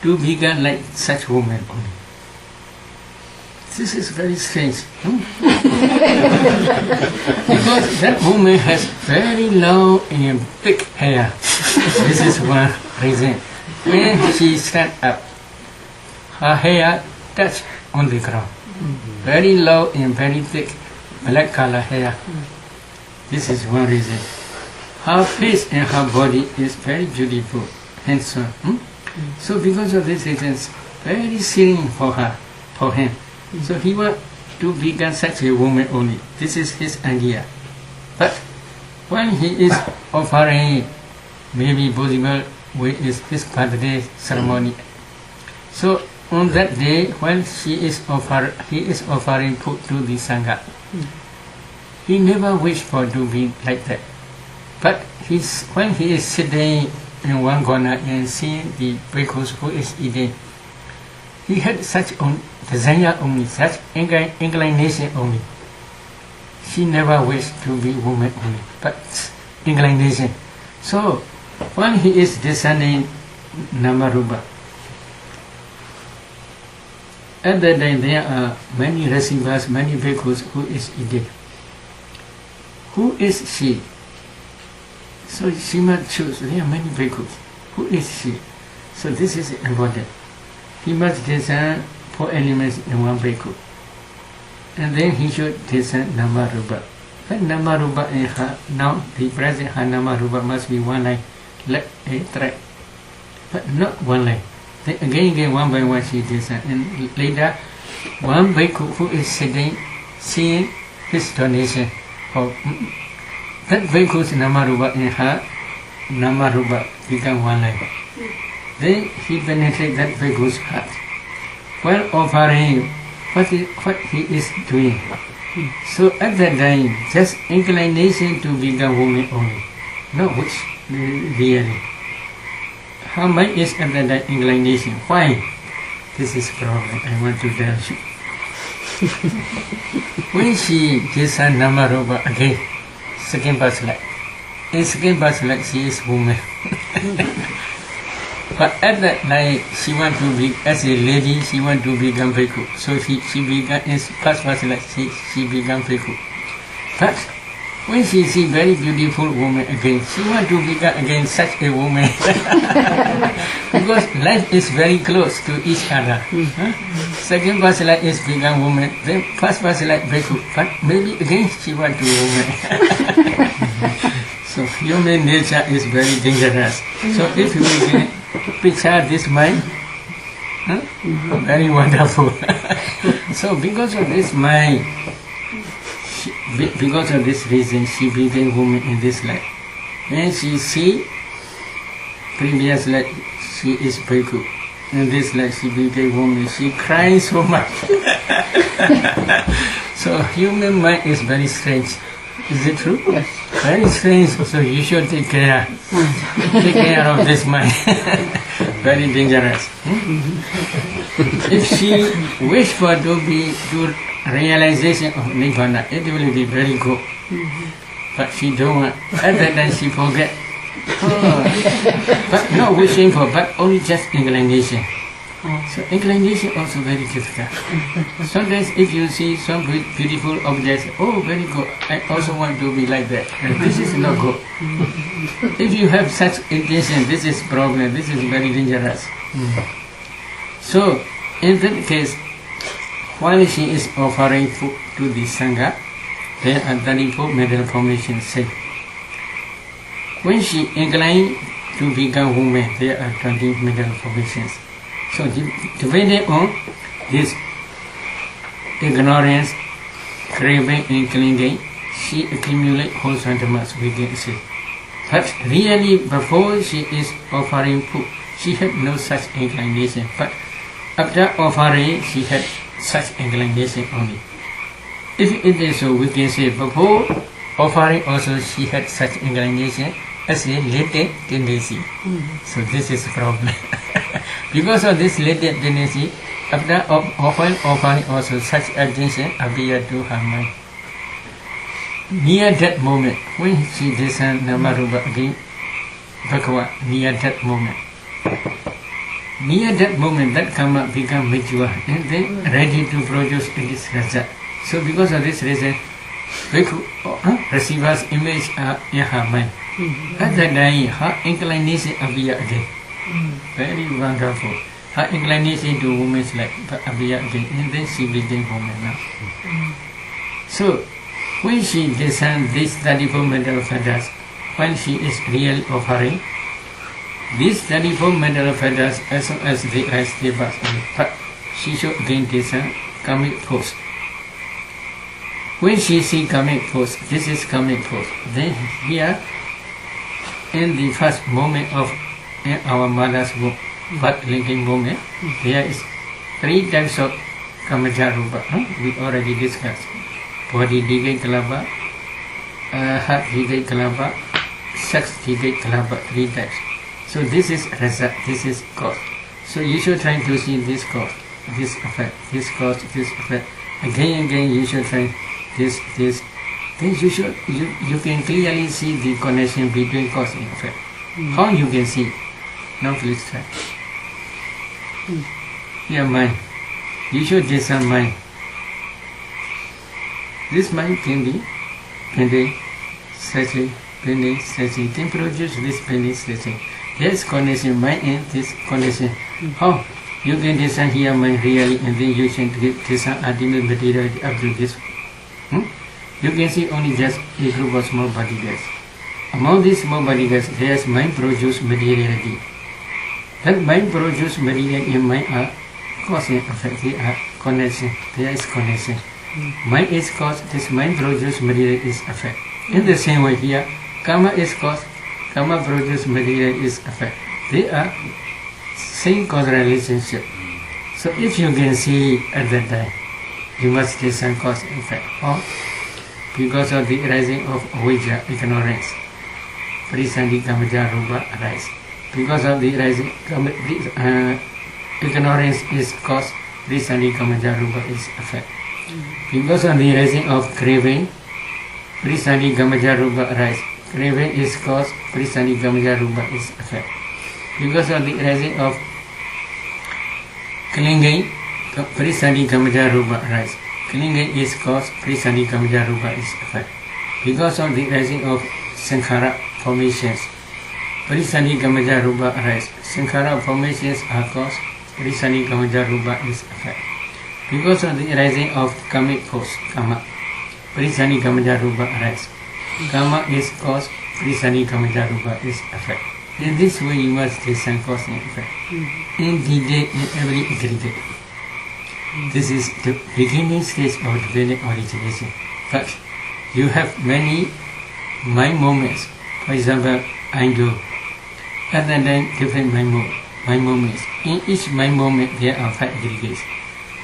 to become like such woman only. This is very strange. Because that woman has very long and thick hair. This is one reason. When she stands up, her hair touches on the ground. Very long and very thick, black color hair. This is one reason. Her face and her body is very beautiful, handsome. So because of these reasons, very serene for him. So he wants to become such a woman only. This is his idea. But when he is offering, maybe possible with his birthday ceremony. So on that day, when he is offering food to the Sangha, he never wished for to be like that. But when he is sitting in one corner and seeing the bhikkhus who is eating, he had such desire only, such inclination only. She never wished to be woman only, but inclination. So While he is descending Namarupa, at that time there are many receivers, many bhikkhus who is eating. Who is she? So she must choose. There are many bhikkhus. Who is she? So this is important. He must descend 4 elements in one bhikkhu. And then he should descend Namarupa. But Namarupa in her, now the present her Namarupa must be one line, left a track. But not one line. Then again, one by one she descends. And later, one bhikkhu who is sitting, seeing his donation of that bhikkhu's Namarupa in her Namarupa become one line. Then he penetrates that bhikkhu's heart. While offering what he is doing. So at that time, just inclination to become woman only. No, which really. How much is at that time inclination? Why? This is problem. I want to tell you. When she descends Namarupa again, second birth life. In second birth life, she is woman. But at that night, she want to be, as a lady, she want to become bhikkhu. So she began, in first life, she become bhikkhu. But when she see very beautiful woman again, she want to become again such a woman. Because life is very close to each other. Second birth life is become woman, then first birth life bhikkhu. But maybe again she want to woman. So human nature is very dangerous. So if you can picture this mind, very wonderful. So because of this mind, because of this reason, she became woman in this life. When she see previous life, she is bhikkhu. In this life, she became woman. She cries so much. So human mind is very strange. Is it true? Yes. Very strange. So you should take care. Take care of this mind. Very dangerous. If she wish for to realization of Nibbana, it will be very good. But she don't want. At that time she forget. But not wishing for, but only just inclination. So inclination also very difficult. Sometimes if you see some beautiful objects, oh very good, I also want to be like that. And this is not good. If you have such intention, this is problem, this is very dangerous. So in that case, while she is offering food to the Sangha, there are 34 mental formations said. When she inclined to become woman, there are 20 mental formations. So depending on this ignorance, craving and clinging, she accumulates whole sentiments, we can say. But really before she is offering food, she had no such inclination. But after offering, she had such inclination only. If it is so, we can say before offering also she had such inclination as a latent tendency. So this is the problem. Because of this latent tendency, after offering also such attention appeared to her mind. Near that moment, when she descends Namarupa again, Bhagavad, near that moment, that karma become mature and then ready to produce this result. So because of this reason, Bhikkhu receives image in her mind. At that time, her inclination appear again. Very wonderful. Her inclination to woman's life appear again, and then she became woman now. So when she descends these 34 mental fetters, when she is really offering, these 34 mental fetters, as soon as they are stable, but she should again descend karmic force. When she sees karmic force, this is karmic force. Then here, in the first moment of in our mother's womb, birth linking moment, there is 3 types of kamaja rupa. We already discussed. Body decay kalapa, heart decay kalapa, sex decay kalapa, 3 types. So this is result, this is cause. So you should try to see this cause, this effect, this cause, this effect. Again and again you should try this. Then you can clearly see the connection between cause and effect. How you can see? Now please try. Here mind. You should discern mind. This mind can be stretching, bending, stretching. Can produce this bending, stretching. There's connection, mind and this connection. How you can discern here mind really, and then you can discern ultimate material up to this. You can see only just a group of small particles. Among these small particles, there's mind produced materiality. That mind produced material in mind are cause and effect. They are connection. There is connection. Mind is cause. This mind produced material is effect. In the same way here, karma is cause. Karma produced material is effect. They are same causal relationship. So if you can see at that time, you must discern cause and effect. Or because of the arising of avijja, ignorance, parisandhi kamaja rupa arise. Because of the arising ignorance is cause, parisandhi kamaja rupa is effect. Because of the arising of craving, parisandhi kamaja rupa arise. Craving is cause, parisandhi kamaja rupa is effect. Because of the arising of clinging, parisandhi kamaja rupa arise. Clinging is cause, parisandhi kamaja rupa is effect. Because of the arising of sankhara formations, parisandhi kamaja rupa arise. Sankhara formations are cause, parisandhi kamaja rupa is effect. Because of the arising of karmic force, karma, parisandhi kamaja rupa arise. Karma is cause, parisandhi kamaja rupa is effect. In this way you must discern cause and effect. In detail, in every aggregate. This is the beginning stage of dependent origination. But you have many mind moments. For example, I do. At that time, different mind moments. In each mind moment, there are 5 aggregates.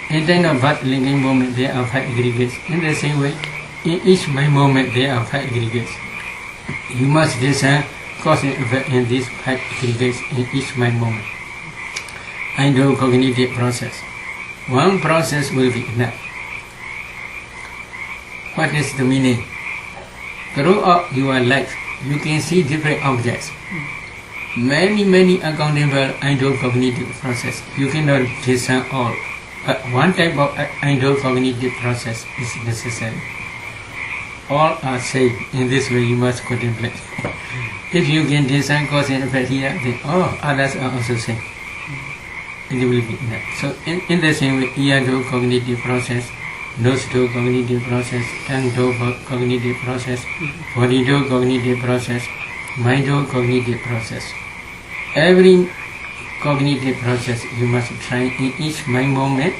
In time of birth linking moment, there are 5 aggregates. In the same way, in each mind moment, there are 5 aggregates. You must discern cause and effect in these 5 aggregates in each mind moment. I do cognitive process. One process will be enough. What is the meaning? Throughout your life, you can see different objects. Many uncountable cognitive process. You cannot discern all. But one type of cognitive process is necessary. All are safe. In this way, you must contemplate. If you can discern cause and effect here, then all others are also safe. It will be enough. So in the same way, ear do cognitive process, nose do cognitive process, tongue do cognitive process, body do cognitive process, mind do cognitive process. Every cognitive process you must try in each mind moment,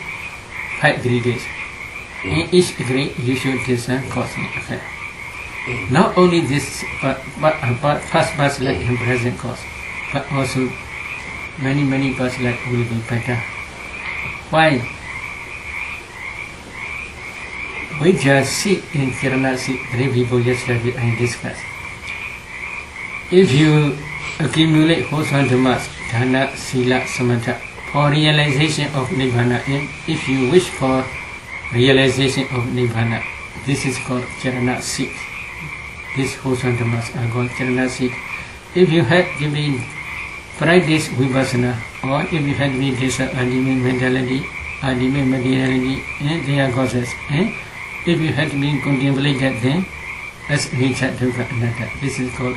5 aggregates. In each aggregate you should discern cause and effect. Not only this, but past past life and present cause, but also many past life will be better. Why? We just see in Kirana, 3 people yesterday I discussed. If you accumulate wholesome dhammas, dana, sila, samatha, for realization of nibbana, and if you wish for realization of nibbana, this is called Kirana seed. These wholesome dhammas are called Kirana seed. If you had to be practice vipassana, or if you had to be this ultimate mentality, ultimate materiality, and their causes, if you had to be contemplated then as nature dukkha anatta, this is called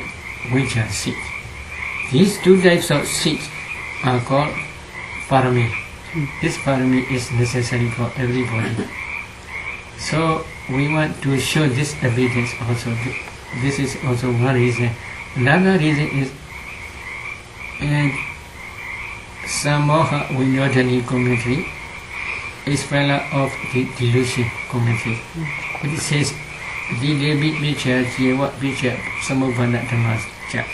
vijja seed. These 2 types of seeds are called parami. This parami is necessary for everybody. So we want to show this evidence also. This is also one reason. Another reason is in Samoha Vinodani commentary, a speller of the delusion commentary. It says, Didebi Vicha Jiva Vicha Samubhana Dhamascha.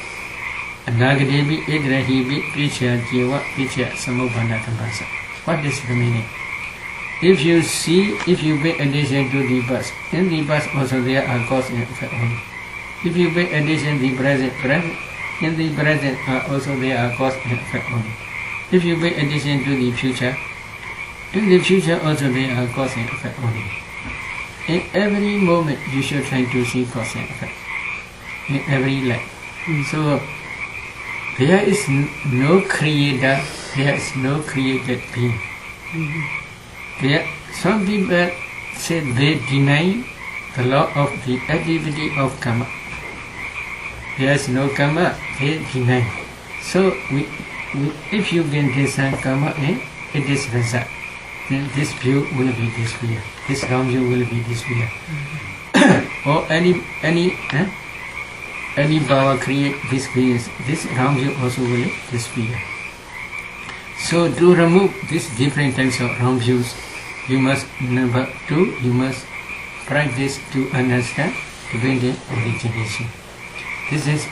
Nagadevi Idrahibi Vicha Jiva Vicha Samubhana Dhamasa. What is the meaning? If you see, if you pay attention to the past, in the past also there are cause and effect only. If you pay attention to the present, in the present also there are cause and effect only. If you pay attention to the future, in the future also there are cause and effect only. In every moment you should try to see cause and effect. In every life. So There is no creator, there is no created being. Some people say they deny the law of the activity of karma. There is no karma, they deny. So if you can discern karma, it is result. Then this view will be disappear. This wrong view will be disappear. Or any power create this experience, this wrong view also will disappear. So to remove these different types of wrong views, you must you must practice to understand dependent origination. This is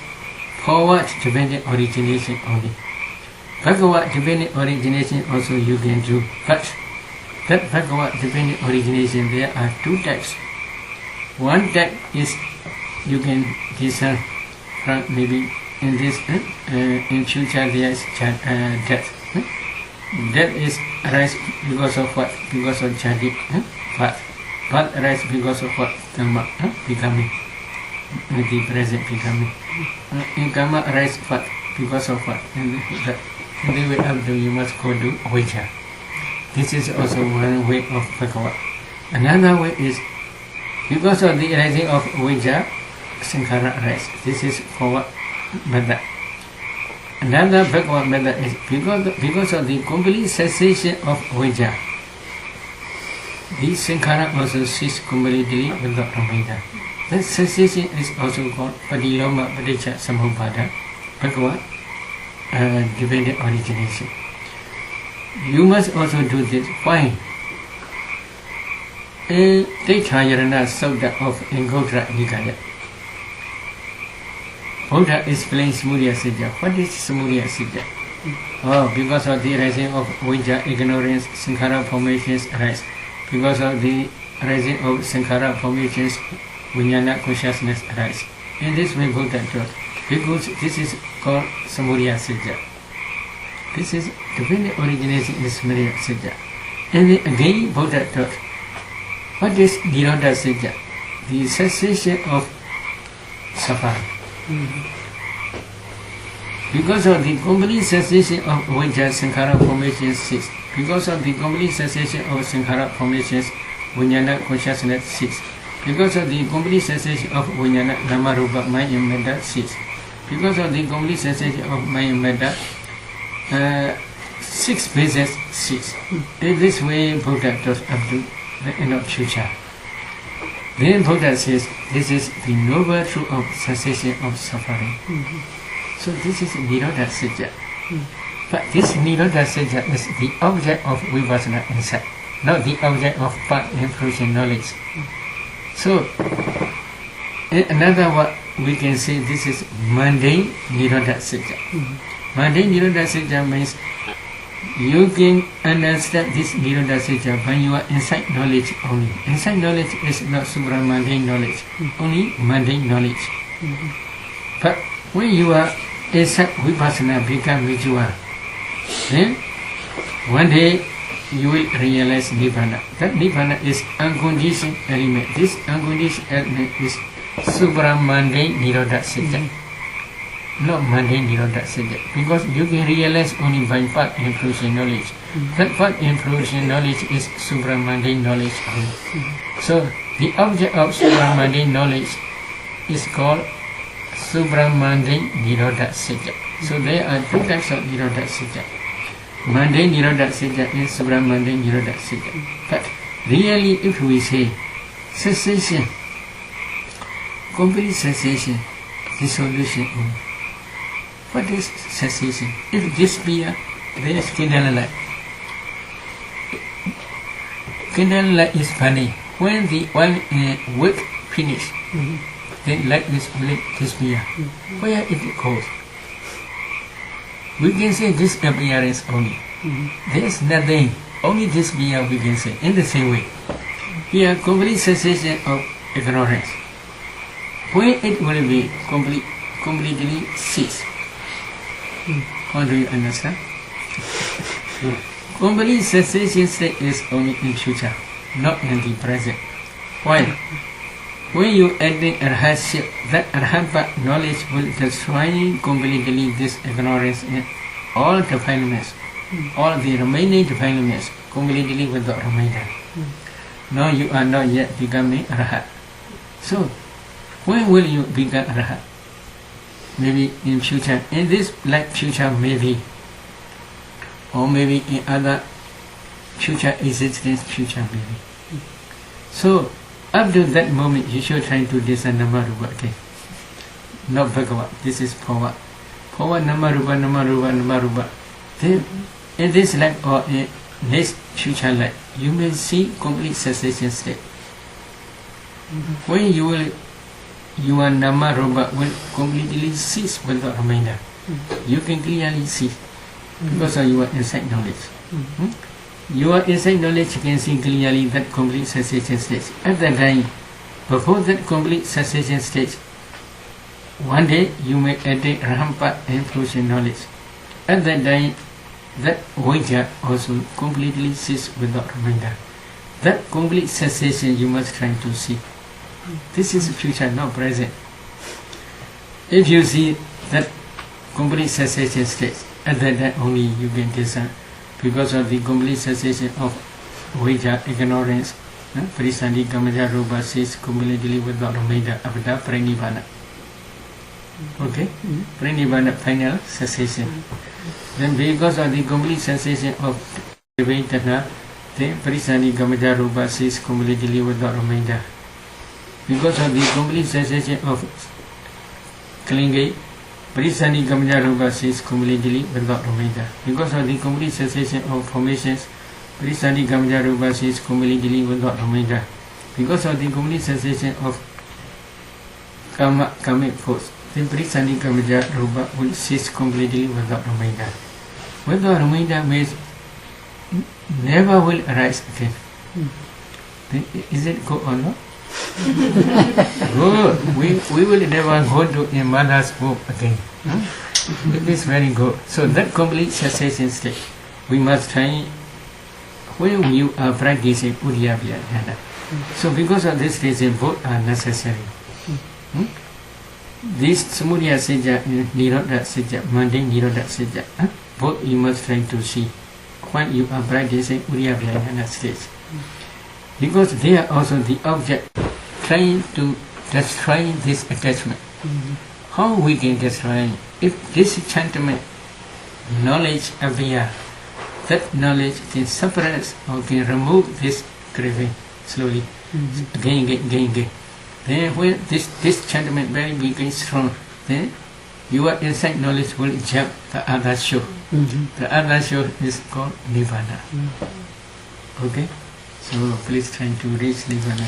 forward dependent origination only. Bhagavad dependent origination also you can do, but that Bhagavad dependent origination there are two types. One type is you can discern from maybe in this in future there is death. Death is arise because of what? Because of jhati. Birth arise because of what? Karma becoming. The present becoming. In karma arise what? Because of what? In the way up you must go to Vijja. This is also one way of Bhagavad. Another way is because of the arising of Vijja, Sankhara arise. This is forward method. Another backward method is because of the complete cessation of Vijja. The Sankhara also cease completely without remainder. That cessation is also called Padiloma Padicca Samubhada, backward dependent origination. You must also do this. Why? A Tekhayarana Sutta of Angotra Nikaya. Buddha explains Samudaya Satya. What is Samudaya Satya? Oh, because of the rising of Vijja, ignorance, Sankhara formations arise. Because of the rising of Sankhara formations, Vijnana consciousness arise. In this way, Buddha taught. Because this is called Samudaya Satya. This is dependent origination in Samudaya Satya. And then again, Buddha taught. What is Nirodha Satya? The cessation of suffering. Because of the complete cessation of Vijja, Sankhara formations cease. Because of the complete cessation of Sankhara formations, Vijnana consciousness cease. Because of the complete cessation of Vijnana, Nama Rupa, mind and matter cease. Because of the complete cessation of mind and matter, 6 phases cease. In this way, Buddha taught up to the end of future. Then Buddha says, this is the noble truth of cessation of suffering. So this is Nirodha Satya. But this Nirodha Satya is the object of Vipassana insight, not the object of path and knowledge. So, in another word, we can say this is mundane Nirodha Satya. Mundane Nirodha Satya means you can understand this Nirodha Satya when you are inside knowledge only. Inside knowledge is not supramundane knowledge, only mundane knowledge. But when you are inside Vipassana, become Vijjua, then one day you will realize Nibbana. That Nibbana is unconditioned element. This unconditioned element is supramundane Nirodha Satya. Not mundane Nirodha Satya, because you can realize only by path and fruition knowledge. That path and fruition knowledge is supramundane knowledge only. So the object of supramundane knowledge is called supramundane Nirodha Satya. So there are two types of Nirodha Satya. Mundane Nirodha Satya and supramundane Nirodha Satya. But really, if we say cessation, complete cessation, dissolution only. What is cessation? If this be there is candlelight. Candlelight is burning. When the one wick finish, then light is only disappear. Where it goes? We can say disappearance only. There is nothing. Only disappear we can say. In the same way, here complete cessation of ignorance. When it will be completely cease. How do you understand? Complete cessation state is only in future, not in the present. Why? When you attain arhatship, that arhat knowledge will destroy completely this ignorance and all defilements, all the remaining defilements completely without remainder. Now you are not yet becoming arhat. So, when will you become arhat? Maybe in future, in this life future maybe, or maybe in other future existence future maybe. So, up to that moment, you should try to discern nama rupa again. Not bhagavad. This is forward. Forward nama rupa, nama rupa, nama rupa. Then, in this life or in next future life, you may see complete cessation state. When your nama rupa will completely cease without remainder. You can clearly see because of your insight knowledge. Your insight knowledge can see clearly that complete cessation stage. At that time, before that complete cessation stage, one day you may attain rahampa and fruition knowledge. At that time, that vajja also completely cease without remainder. That complete cessation you must try to see. This is future, not present. If you see that complete cessation stage, at that time only you can discern. Because of the complete cessation of vajja, ignorance, parisandhi kamaja rupa cease completely without remainder after pranibhana. Okay? Pranibhana, final cessation. Then because of the complete cessation of Vedana, then parisandhi kamaja rupa cease completely without remainder. Because of the complete cessation of Kalinga, parisandhi kamaja rupa cease completely without remainder. Because of the complete cessation of formations, parisandhi kamaja rupa cease completely without remainder. Because of the complete cessation of kamic force, then parisandhi kamaja rupa will cease completely without remainder. Without remainder means never will arise again. Then is it good or not? Good. We will never go to a mother's womb again. It is very good. So that complete cessation state, we must try when you are practicing Udiyabhya Dhyana. So because of this reason, both are necessary. This Samudaya Sajja and Nirodha Sajja, mundane Nirodha Sajja, both you must try to see when you are practicing Udiyabhya Dhyana stage. Because they are also the object trying to destroy this attachment. How we can destroy? If this enchantment, knowledge appear, that knowledge can suppress or can remove this craving slowly, again. Then when this enchantment very become strong, then your inside knowledge will jump the other shore. The other shore is called Nirvana. Okay? So please try to reach Nirvana.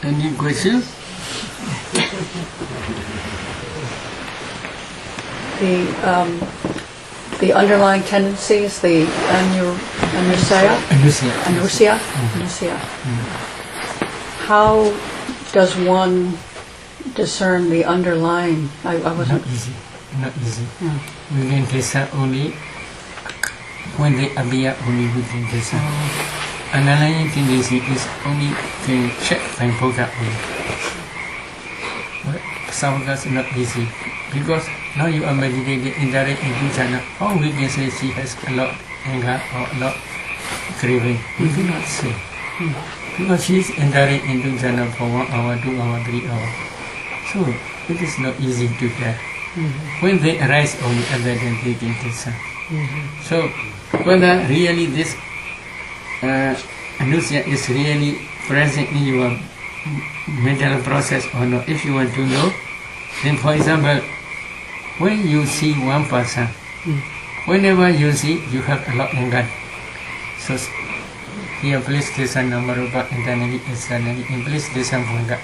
Any questions? The underlying tendencies, the anusia. How does one discern the underlying? I wasn't. Not easy. We can discern only when they appear. Only we can discern. Underlying tendency is only can check by Buddha only. But some of us not easy because now you are meditating indirect into jhana. How we can say she has a lot anger or a lot craving? We cannot say because she is indirect into jhana for 1 hour, 2 hours, 3 hours. So it is not easy to tell. When they arise only at that time they can discern. So whether really this anusia is really present in your mental process or not, if you want to know, then for example, when you see one person, whenever you see, you have a lot of anger. So here please discern nama rupa internally, externally, and please discern bhanga.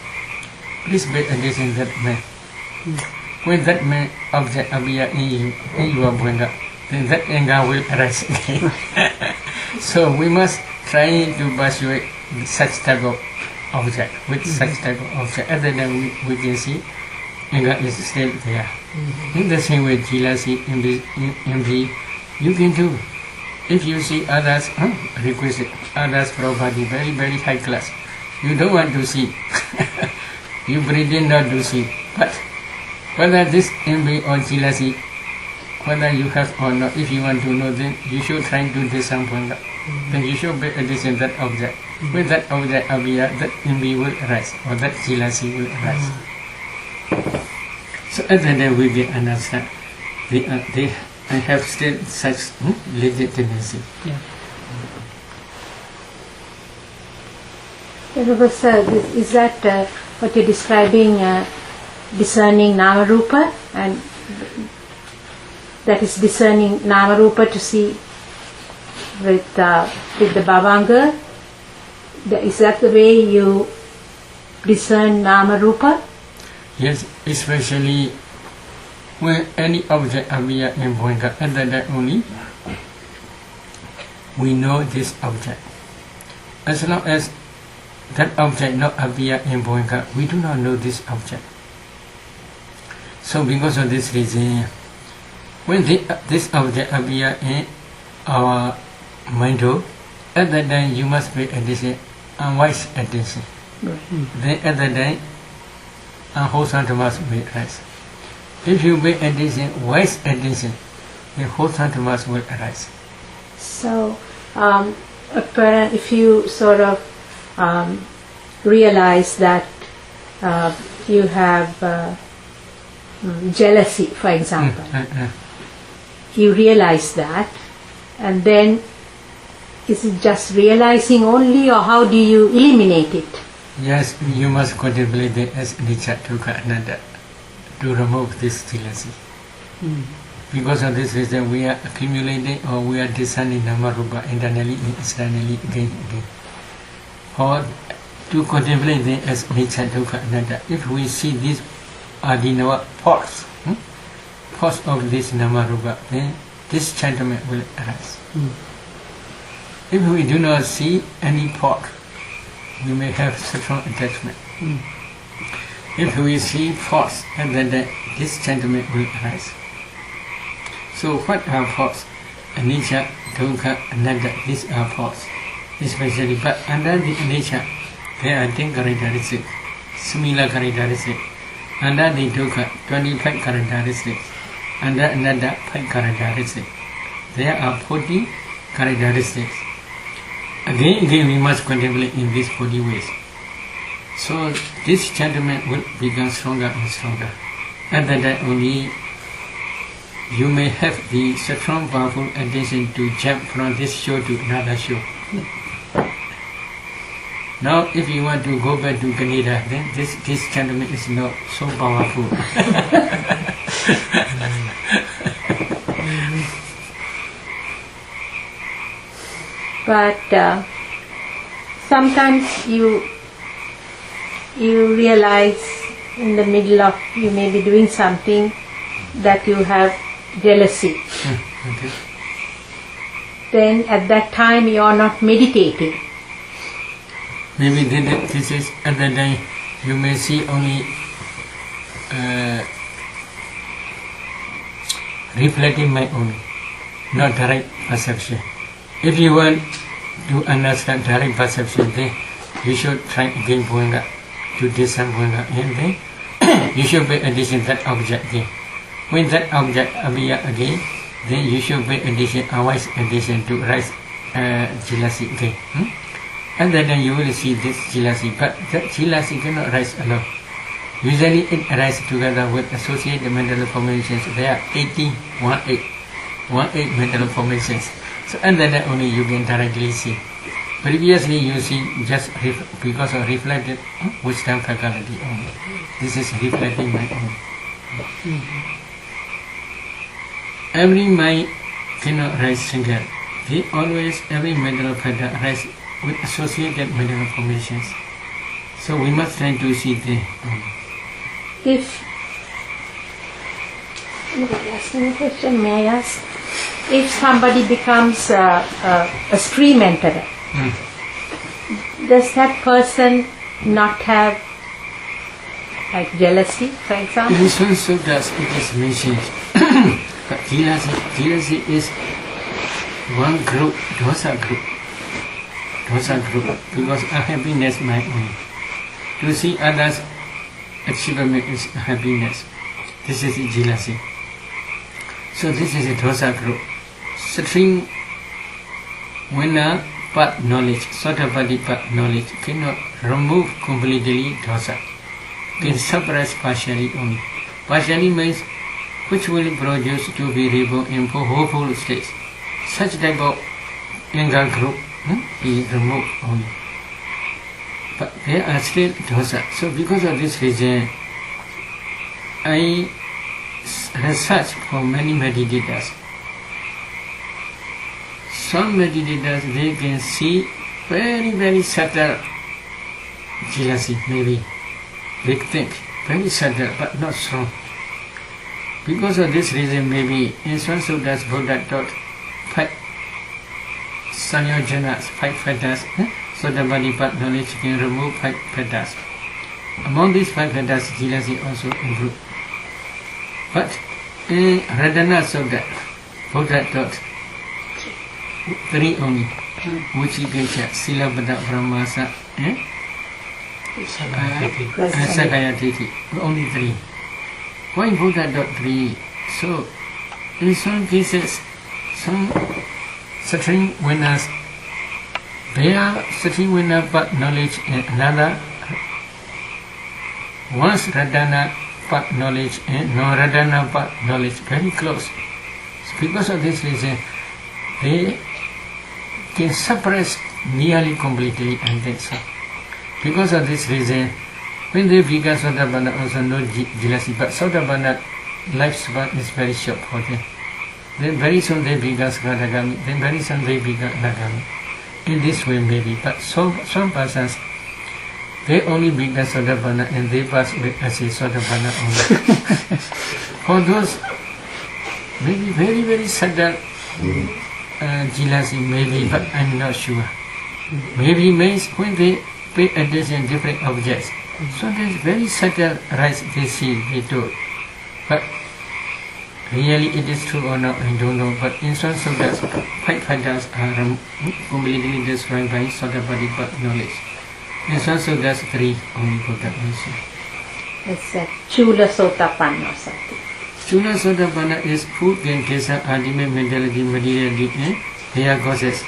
Please pay attention to that man. When that man object appear in your bhanga, then that anger will arise again. So we must try to persuade such type of object, with such type of object. At the time we can see anger is still there. In the same way, jealousy, envy, you can do. If you see others request others' property very, very high class, you don't want to see. You pretend not to see. But whether this envy or jealousy, whether you have or not, if you want to know, then you should try to disappoint that. Then you should pay attention to that object. With that object appear, that envy will arise, or that jealousy will arise. So at the end we will understand. I have still such legit tendency. Yeah. Sir, is that what you're describing, discerning Nama Rupa, and that is discerning Nama Rupa to see with the Bhavanga? Is that the way you discern Nama Rupa? Yes, especially when any object appear in Bhavanga, at that only we know this object. As long as that object not appear in Bhavanga, we do not know this object. So because of this reason, when this object appear in our mind, at that time you must pay attention, unwise attention. Then at that time, unwholesome tamas will arise. If you pay attention, wise attention, then wholesome tamas will arise. So, if you sort of realize that you have jealousy, for example, you realize that, and then is it just realizing only, or how do you eliminate it? Yes, you must contemplate it as anicca, dukkha, anatta to remove this jealousy. Because of this reason, we are accumulating or we are discerning Nama Rupa internally and externally again. Or to contemplate it as anicca, dukkha, anatta. If we see these adinava force of this Nama Rupa, then this sentiment will arise. If we do not see any fault, we may have strong attachment. If we see faults, then this sentiment will arise. So what are faults? Anicca, dukkha, anatta, these are faults. Especially, but under the anicca, there are 10 characteristics, similar characteristics. Under the dukkha, 25 characteristics. Under anatta, 5 characteristics. There are 40 characteristics. Again, we must contemplate in these 40 ways. So this sentiment will become stronger and stronger. At that time only, you may have the strong, powerful attention to jump from this show to another show. Now, if you want to go back to Canada, then this sentiment is not so powerful. But sometimes you realize in the middle of, you may be doing something that you have jealousy. Okay. Then at that time you are not meditating. Maybe this is at that time you may see only reflecting mind only, not direct perception. If you want to understand direct perception, then you should try again Bhavanga to discern Bhavanga, and then you should pay attention to that object again. When that object appear again, then you should pay attention, unwise attention to rise jealousy again. And then you will see this jealousy, but that jealousy cannot rise alone. Usually it arises together with associated mental formations. There are 18 mental formations. So and then only you can directly see. Previously you see just because of reflected wisdom faculty only. This is reflecting mind only. Every mind cannot rise single. Every mental factor arises with associated mental formations. So we must try to see the If question, may I ask? If somebody becomes a stream enterer, does that person not have like jealousy, for example. In some sutras it is mentioned. But jealousy is one group, dosa group. Because unhappiness my own. To see others' achievement is happiness. This is jealousy. So this is a dosa group. String winner but knowledge, Sotapati but knowledge cannot remove completely dosa. Can suppress partially only. Partially means which will produce to be reborn in hopeful states. Such type of anger group is removed only. But there are still dosa. So because of this reason, I research for many meditators. Some meditators, they can see very, very subtle jealousy, maybe. They think very subtle, but not strong. Because of this reason, maybe in some sutras, Buddha taught 5 sanyojanas, 5 fetters. So the body part knowledge can remove 5 fetters. Among these 5 fetters, jealousy also improved. But in Radhana Sutta, Buddha taught 3 only. Vicikiccha, Silabhata, Brahmasa, Sakaya Titi. Only 3. Why Buddha taught 3? So, in some cases, some certain winners, they are certain winner but knowledge and another. Once Radhana part knowledge and no Radhana part knowledge, very close. So because of this reason, they can suppress nearly completely and then so. Because of this reason, when they become Sotapanna, also no jealousy, but Sotapanna lifespan is very short for them. Then very soon they become Sakadagami, then very soon they become Nagami. In this way maybe, but some persons, they only become Sotapanna and they pass away as a Sotapanna only. For those, maybe very, very subtle jealousy maybe, but I'm not sure. Maybe means when they pay attention to different objects. Sometimes very subtle rise they see, they do. But really it is true or not, I don't know. But in some sutras, 5 fetters are completely destroyed by Sotapati knowledge. In some sutras, 3 only Buddha mentioned. It's a Chula Sotapanna or something. Chula Sotapanna is food can taste ultimate mentality, materiality, and their causes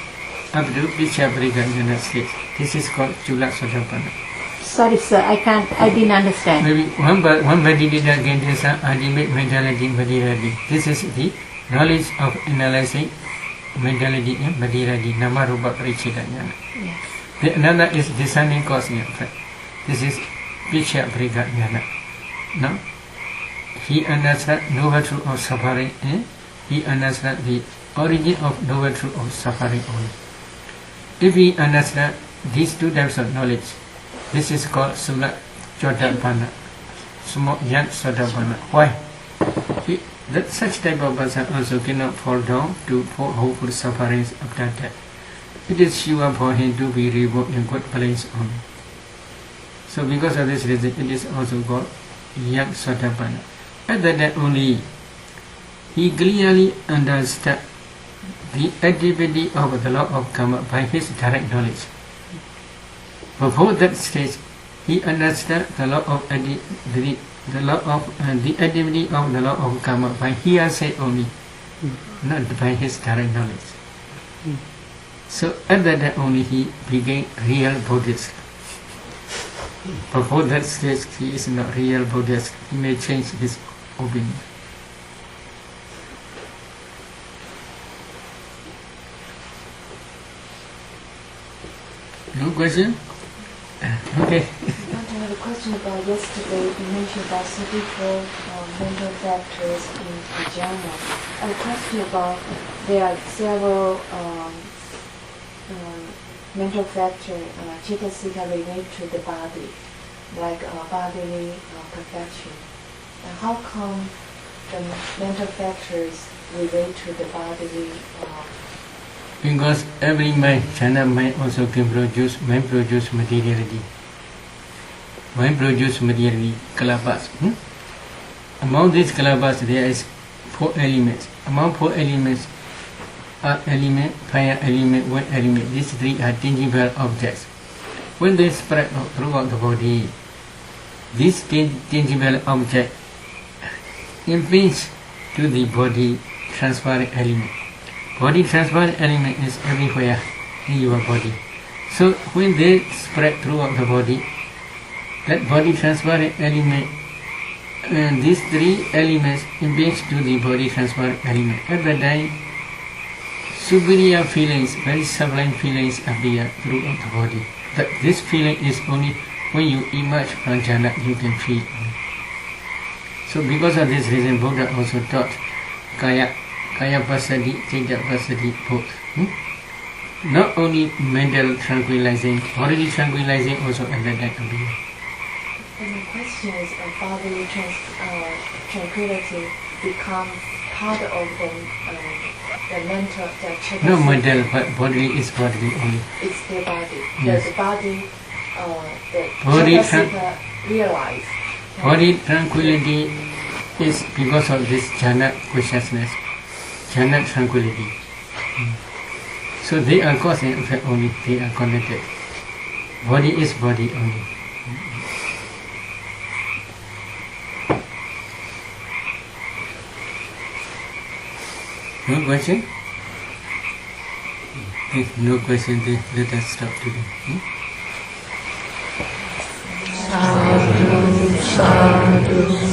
up to Pichaprika state. This is called Chula Sotapanna. Sorry sir, I didn't understand. Maybe one meditator can taste ultimate mentality, materiality. This is the knowledge of analyzing mentality and materiality, Nama Rupa Parichita Jnana. Yes. Another is discerning cause and effect. This is Pichaprika Jnana. No? He understands noble truth of suffering and he understands the origin of noble truth of suffering only. If he understands these 2 types of knowledge, this is called Sula Sotapanna, small young Sotapanna. Why? That such type of person also cannot fall down to hopeful sufferings after death. It is sure for him to be reborn in good place only. So because of this reason, it is also called young Sotapanna. At that time only, he clearly understood the activity of the law of karma by his direct knowledge. Before that stage, he understood the law of the activity of the law of karma by hearsay only, not by his direct knowledge. So at that time only he became real Buddhist. Before that stage, he is not real Buddhist. He may change his opinion. No question? Okay. I have a question about yesterday. You mentioned about 34 mental factors in Vijnana. I have a question about there are several mental factors, Chittasika relate to the body, like bodily perfection. And how come the mental factors relate to the bodily? Because every mind, Chana mind also can produce materiality. Mind produce materially kalabas. Among these kalabas there is 4 elements. Among 4 elements, earth element, fire element, wind element. These 3 are tangible objects. When they spread throughout the body, this tangible object impinges to the body transparent element. Body transparent element is everywhere in your body. So when they spread throughout the body, that body transparent element and these 3 elements impinge to the body transparent element. At that time, superior feelings, very sublime feelings appear throughout the body. That this feeling is only when you emerge from jhana you can feel. So because of this reason, Buddha also taught kaya pasadi, citta pasadi both. Not only mental tranquilizing, bodily tranquilizing also at that time appear. And the question is, bodily tranquility becomes part of the mental, the check. No mental, but bodily is bodily only. It's the body. Yes. The body, the Body Chaitasika realize. Body tranquility is because of this jhana consciousness, jhana tranquility. So they are cause and effect only, they are connected. Body is body only. No question? If no question, then let us stop today. Sadhu, sadhu.